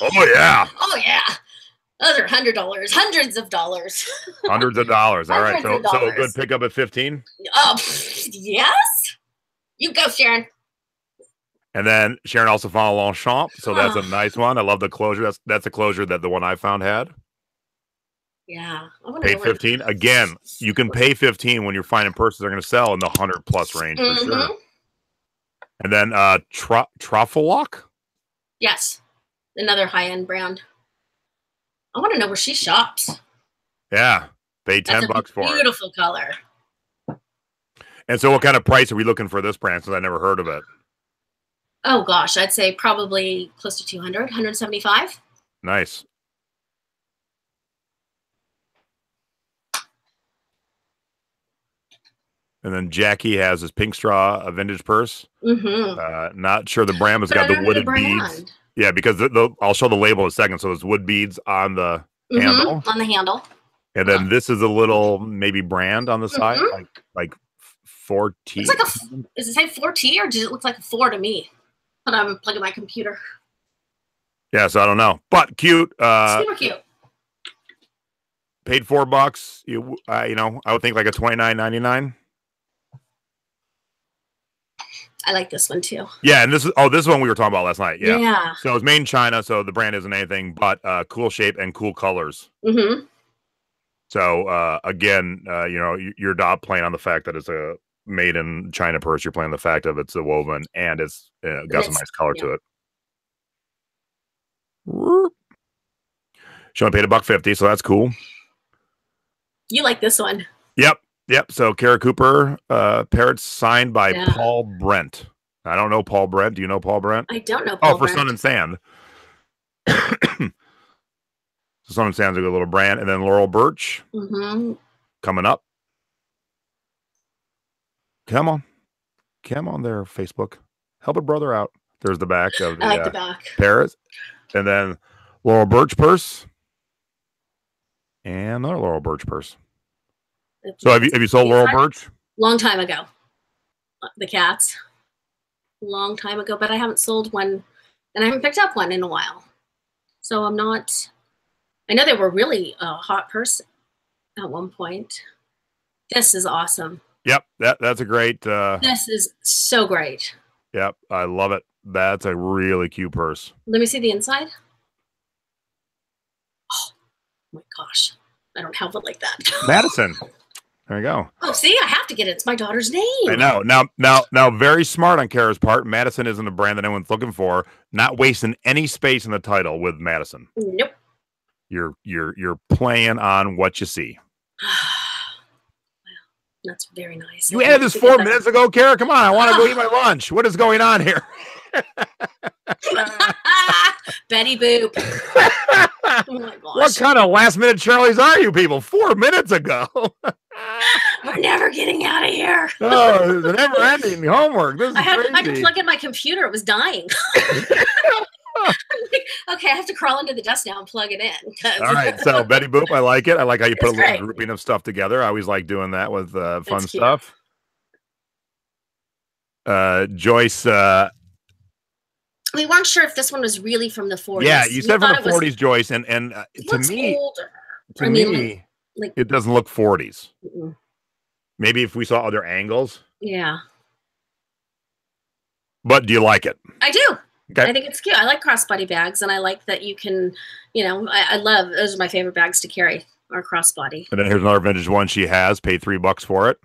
Oh yeah. Oh yeah. Those are $100, hundreds of dollars. Hundreds of dollars. All right. Hundreds So of a good pickup at 15. Oh yes. You go, Sharon. And then Sharon also found a Longchamp, so that's a nice one. I love the closure. That's a closure that the one I found had. Yeah. Paid 15. Again, you can pay 15 when you're finding purses that are going to sell in the 100+ range for sure. And then Trofoloc? Yes. Another high-end brand. I want to know where she shops. Yeah. Paid $10 for it. Beautiful color. And so what kind of price are we looking for this brand, since I never heard of it? Oh gosh, I'd say probably close to 200, 175. Nice. And then Jackie has this pink straw, a vintage purse. Not sure the brand has got the wooded beads. Yeah, because I'll show the label in a second. So there's wood beads on the handle. On the handle. And then this is a little maybe brand on the side, like 4T. Does it say 4T or does it look like a 4 to me? But I'm plugging my computer. Yeah, so I don't know, but cute. Super cute. Paid $4. I would think like a $29.99. I like this one too. Yeah, and this is one we were talking about last night. Yeah. Yeah. So it's made in China, so the brand isn't anything but cool shape and cool colors. So again, you're not playing on the fact that it's a made in China purse. You're playing the fact of it's a woven and it's got some nice color to it. She only paid $1.50, so that's cool. You like this one? Yep. So Kara Cooper parrots signed by Paul Brent. I don't know Paul Brent. Do you know Paul Brent? I don't know Paul Brent. For Sun and Sand. So Sun and Sand's a good little brand. And then Laurel Birch coming up. Come on there, Facebook. Help a brother out. There's the back of the, I like the back. Parrots. And then Laurel Birch purse. And another Laurel Birch purse. So have you sold Laurel Birch? Long time ago. The cats. Long time ago, but I haven't sold one and I haven't picked up one in a while. So I'm not. I know they were really a hot purse at one point. This is awesome. Yep, that's a great. This is so great. Yep, I love it. That's a really cute purse. Let me see the inside. Oh my gosh, I don't have it like that. Madison. There you go. Oh, see, I have to get it. It's my daughter's name. I know. Now, very smart on Kara's part. Madison isn't a brand that anyone's looking for. Not wasting any space in the title with Madison. Nope. You're playing on what you see. That's very nice. You added this 4 minutes ago, Kara. Come on, I want to go eat my lunch. What is going on here? Betty Boop. Oh my gosh. What kind of last minute Charlies are you people? 4 minutes ago. We're never getting out of here. Oh, the never ending homework. This is crazy. I had to plug in my computer. It was dying. Okay, I have to crawl into the desk now and plug it in. All right, so Betty Boop, I like it. I like how you put a little grouping of stuff together. I always like doing that with fun stuff. Joyce. We weren't sure if this one was really from the 40s. Yeah, you said from the 40s, Joyce, and to me, older. It doesn't look 40s. Maybe if we saw other angles. Yeah. But do you like it? I do. Okay. I think it's cute. I like crossbody bags, and I like that you can, I love, those are my favorite bags to carry, are crossbody. And then here's another vintage one she has. Paid $3 for it.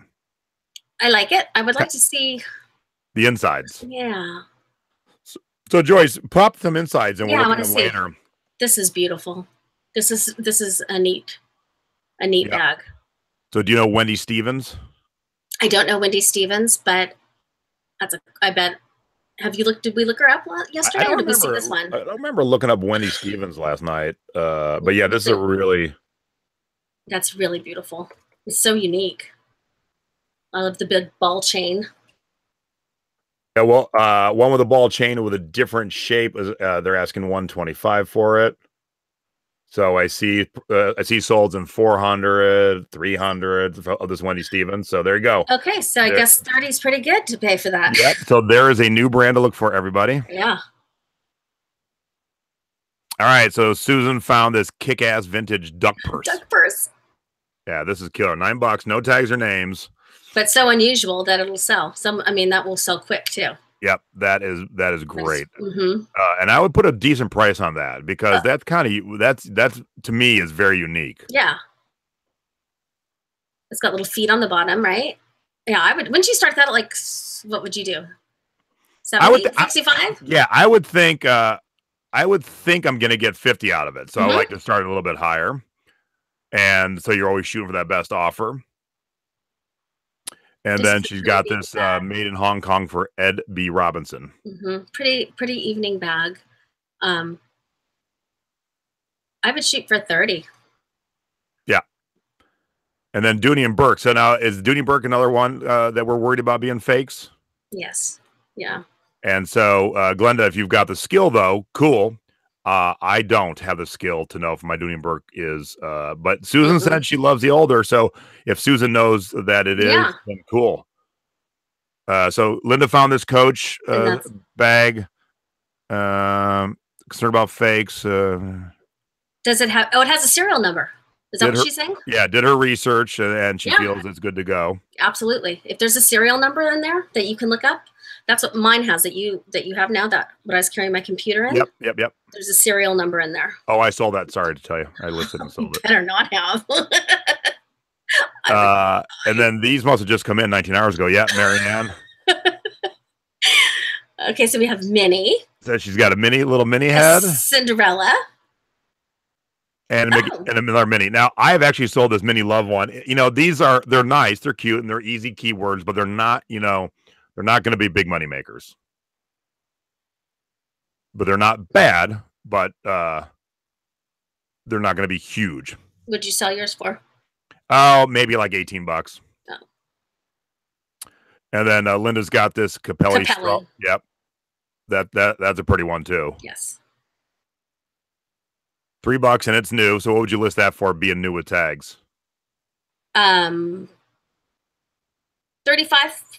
I like it. I would like to see the insides. Yeah. So Joyce, pop some insides, and we'll look at them later. This is beautiful. This is a neat bag. So do you know Wendy Stevens? I don't know Wendy Stevens, but I bet. Did we look her up yesterday, or did we see this one? I don't remember looking up Wendy Stevens last night. But yeah, this is that's really beautiful. It's so unique. I love the big ball chain. Yeah, well, one with a ball chain with a different shape is they're asking 125 for it. So I see solds in 400, 300 of this Wendy Stevens. So there you go. Okay, so I guess 30 is pretty good to pay for that. Yep. So there is a new brand to look for, everybody. Yeah. All right. So Susan found this kick-ass vintage duck purse. Duck purse. Yeah, this is killer. $9, no tags or names. But so unusual that it'll sell. That will sell quick too. Yep, that is great. Mm-hmm. And I would put a decent price on that because that's to me is very unique. Yeah. It's got little feet on the bottom, right? Yeah, I would. Wouldn't you start that at like, what would you do? 70, 65? Yeah, I would think I'm going to get 50 out of it. So I would like to start a little bit higher. And so you're always shooting for that best offer. And then she's got this made in Hong Kong for Ed B. Robinson. Mm-hmm. Pretty evening bag. I would shoot for 30. Yeah. And then Dooney and Burke. So now is Dooney Burke another one that we're worried about being fakes? Yes. Yeah. And so, Glenda, if you've got the skill, though, cool. I don't have the skill to know if my Dooney and Burke is, but Susan said she loves the older. So if Susan knows that it is, then cool. So Linda found this Coach bag. Concerned about fakes. Does it have? Oh, it has a serial number. Is that what she's saying? Yeah, did her research and she feels it's good to go. Absolutely. If there's a serial number in there that you can look up, that's what mine has that you have now. That what I was carrying my computer in. Yep. There's a serial number in there. Oh, I sold that. Sorry to tell you, I listed and sold it. Better not have. And then these must have just come in 19 hours ago. Yeah, Marianne. Okay, so we have Minnie. So she's got a little mini head. Cinderella. And another Minnie. Now, I have actually sold this Minnie Love one. You know, they're nice, they're cute, and they're easy keywords, but they're not, they're not going to be big money makers. But they're not bad, but they're not going to be huge. What'd you sell yours for? Oh, maybe like $18. Oh. And then Linda's got this Capelli straw. Yep. That's a pretty one too. Yes. $3 and it's new. So what would you list that for being new with tags? 35,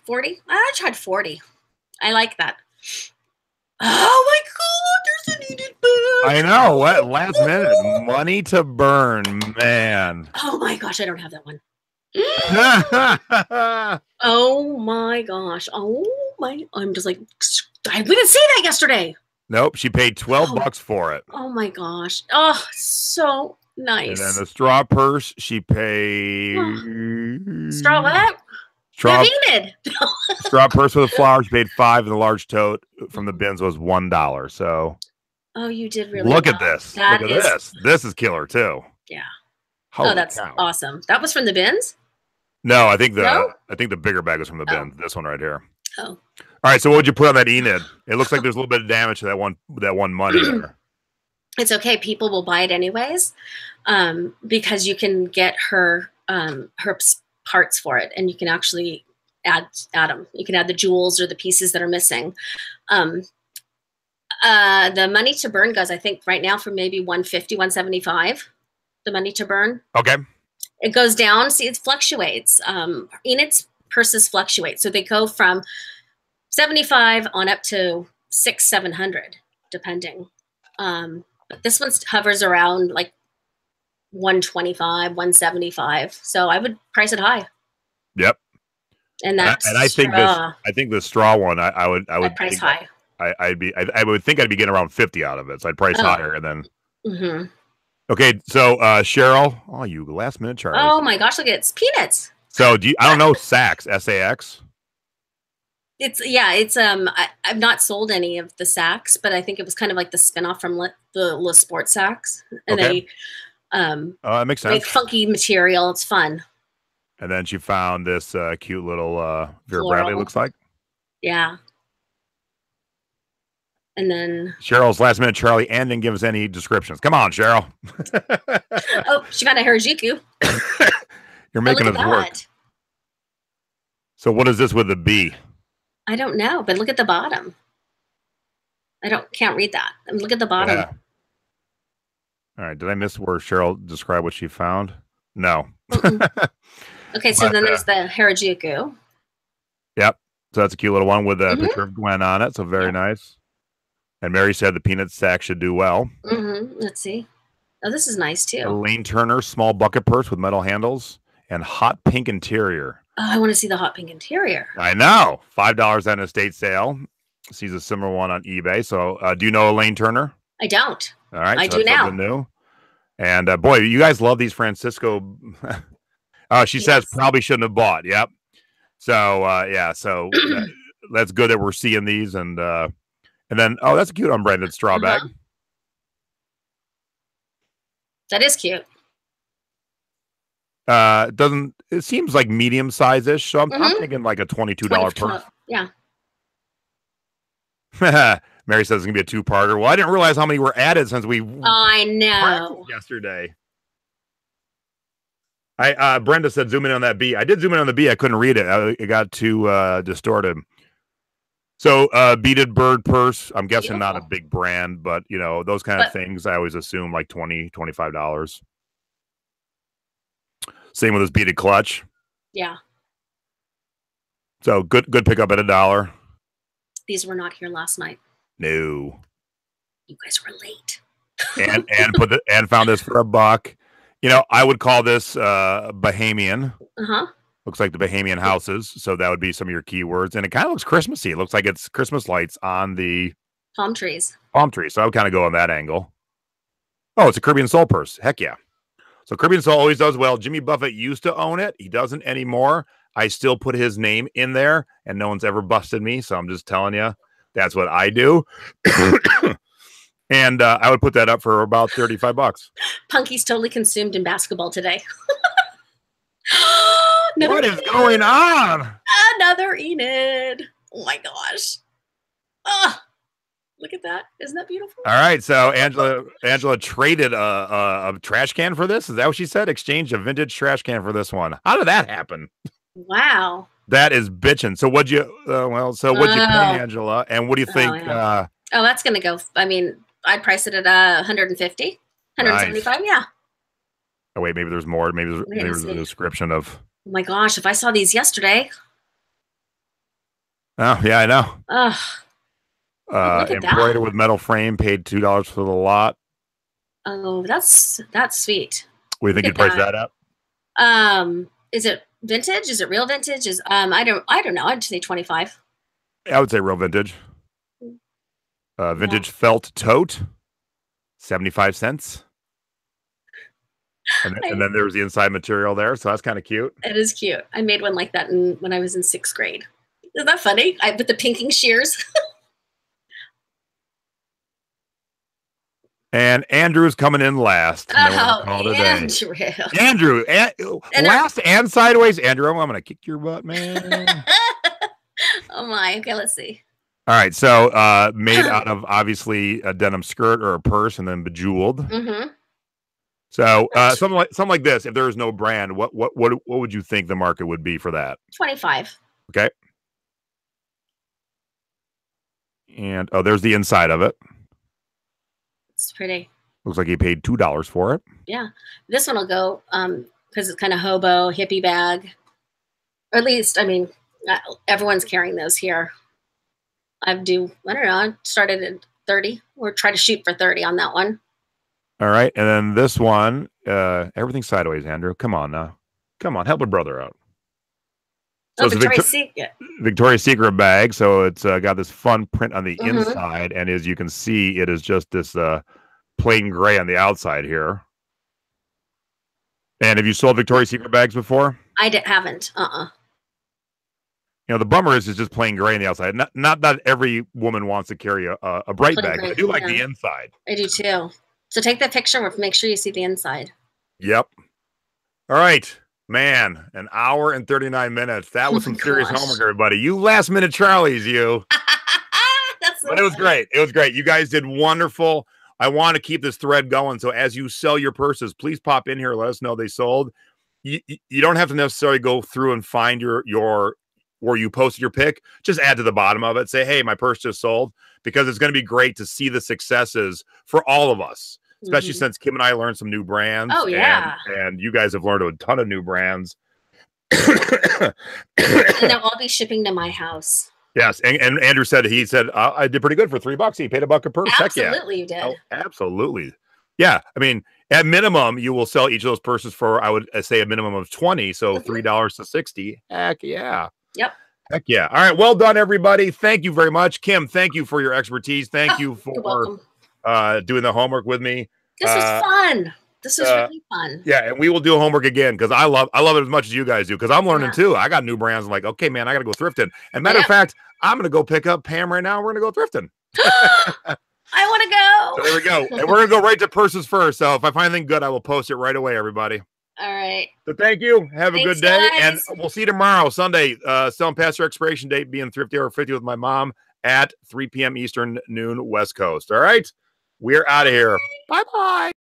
40. I tried 40. I like that. Oh my God, there's a needed bag. I know. What last minute money to burn, man. Oh my gosh, I don't have that one. Oh my gosh. I'm just like, we didn't see that yesterday. Nope, she paid $12 for it. Oh my gosh. Oh, so nice. And then the straw purse, she paid straw what? Straw purse with a flower, she paid $5, and the large tote from the bins was $1. So you did really look at this. Look at this. This is killer too. Yeah. Holy that's cow. Awesome. That was from the bins? No, I think the bigger bag was from the bins. This one right here. Oh. All right, so what would you put on that Enid? It looks like there's a little bit of damage to that one money there. It's okay. People will buy it anyways, because you can get her parts for it, and you can actually add them. You can add the jewels or the pieces that are missing. The money to burn goes, I think, right now for maybe 150, 175. The money to burn. Okay. It goes down. See, it fluctuates. Enid's purses fluctuate, so they go from 75 on up to 600-700, depending. But this one hovers around like 125, 175. So I would price it high. Yep. And that's I think the straw one I would price high. I would think I'd be getting around 50 out of it. So I'd price higher and then. Mm-hmm. Okay, so Cheryl, you last minute Charlie. Oh my gosh, look, it's peanuts. So I don't know Saks, SAX. It's I've not sold any of the Saks, but I think it was kind of like the spinoff from the Le Sport Saks, and they that makes sense. Like funky material. It's fun. And then she found this cute little Vera Floral. Bradley, looks like. Yeah. And then Cheryl's last minute Charlie and didn't give us any descriptions. Come on, Cheryl. She found a Harajuku. You're making us work. So what is this with the B? I don't know, but look at the bottom. Can't read that. I mean, look at the bottom. Yeah. All right. Did I miss where Cheryl described what she found? No. Okay, so then there's the Harajuku. Yep. So that's a cute little one with a picture of Gwen on it. So very nice. And Mary said the peanut sack should do well. Let's see. Oh, this is nice too. Elaine Turner, small bucket purse with metal handles and hot pink interior. Oh, I want to see the hot pink interior. I know. $5 at an estate sale. Sees a similar one on eBay. So do you know Elaine Turner? I don't. All right. I do now. New. And boy, you guys love these Francisco. She says probably shouldn't have bought. Yep. So yeah. So that's good that we're seeing these. And then, oh, that's a cute unbranded straw bag. That is cute. It seems like medium size-ish. So I'm thinking like a $22 purse. Yeah. Mary says it's gonna be a two-parter. Well, I didn't realize how many were added since we I know yesterday. Brenda said zoom in on that B. I did zoom in on the B. I couldn't read it. It got too distorted. So beaded bird purse. I'm guessing not a big brand, but you know, those kind of things I always assume like $20, $25. Same with this beaded clutch. Yeah. So good pickup at $1. These were not here last night. No. You guys were late. and found this for $1. You know, I would call this Bahamian. Looks like the Bahamian houses. So that would be some of your keywords. And it kind of looks Christmassy. It looks like it's Christmas lights on the palm trees. So I would kind of go on that angle. Oh, it's a Caribbean Soul purse. Heck yeah. So Caribbean Soul always does well. Jimmy Buffett used to own it. He doesn't anymore. I still put his name in there, and no one's ever busted me. So I'm just telling you, that's what I do. And I would put that up for about $35. Punky's totally consumed in basketball today. What is going on? Another Enid. Oh my gosh. Oh, look at that. Isn't that beautiful? All right. So Angela traded a trash can for this. Is that what she said? Exchanged a vintage trash can for this one. How did that happen? Wow. That is bitching. So what'd you pay, Angela? And what do you think? That's going to go. I mean, I'd price it at 150, 175. Nice. Yeah. Oh, wait, maybe there's more. Maybe there's a description of. Oh my gosh. If I saw these yesterday. Oh, yeah, I know. Embroidered with metal frame, paid $2 for the lot. Oh, that's sweet. What do you think you'd price that up? Is it vintage? Is it real vintage? I don't know. I'd say 25. I would say real vintage. Vintage felt tote, 75 cents. And then there's the inside material there, so that's kind of cute. It is cute. I made one like that when I was in 6th grade. Isn't that funny? I put the pinking shears. And Andrew's coming in last. Andrew. Last and sideways. Andrew, I'm going to kick your butt, man. Oh, my. Okay, let's see. All right. So made out of, obviously, a denim skirt or a purse and then bejeweled. So something like this, if there was no brand, what would you think the market would be for that? 25. Okay. And, there's the inside of it. It's pretty. Looks like he paid $2 for it. Yeah. This one will go because it's kind of hobo, hippie bag. Or at least, I mean, everyone's carrying those here. I don't know, I started at 30 or try to shoot for 30 on that one. All right. And then this one, everything's sideways, Andrew. Come on now. Come on, help a brother out. So it's Victoria's Secret. Victoria's Secret bag. So it's got this fun print on the inside. And as you can see, it is just this plain gray on the outside here. And have you sold Victoria's Secret bags before? I haven't. You know, the bummer is it's just plain gray on the outside. Not that every woman wants to carry a bright bag. But I do like the inside. I do too. So take the picture. Make sure you see the inside. Yep. All right. Man, an hour and 39 minutes. That was some serious homework, everybody. You last minute Charlies, you. But it was great. It was great. You guys did wonderful. I want to keep this thread going. So as you sell your purses, please pop in here. Let us know they sold. You don't have to necessarily go through and find your where you posted your pick, just add to the bottom of it. Say, hey, my purse just sold, because it's going to be great to see the successes for all of us, especially since Kim and I learned some new brands. Oh, yeah. And you guys have learned a ton of new brands. And they'll all be shipping to my house. Yes, and Andrew said, I did pretty good for $3. He paid $1 a purse. Absolutely, you did. Oh, absolutely. Yeah, I mean, at minimum, you will sell each of those purses for, I would say, a minimum of 20. So $3 to 60. Heck yeah. Yep. Heck yeah. All right. Well done, everybody. Thank you very much. Kim, thank you for your expertise. Thank you for doing the homework with me. This was fun. This is really fun. Yeah, and we will do homework again, because I love it as much as you guys do, because I'm learning too. I got new brands. I'm like, okay, man, I got to go thrifting. And matter of fact, I'm going to go pick up Pam right now. We're going to go thrifting. I want to go. So there we go. And we're going to go right to purses first. So if I find anything good, I will post it right away, everybody. All right. So thank you. Have a good day. Guys. And we'll see you tomorrow, Sunday, selling past your expiration date, being thrifty or 50 with my mom at 3 p.m. Eastern, noon West Coast. All right. We're out of here. Bye-bye.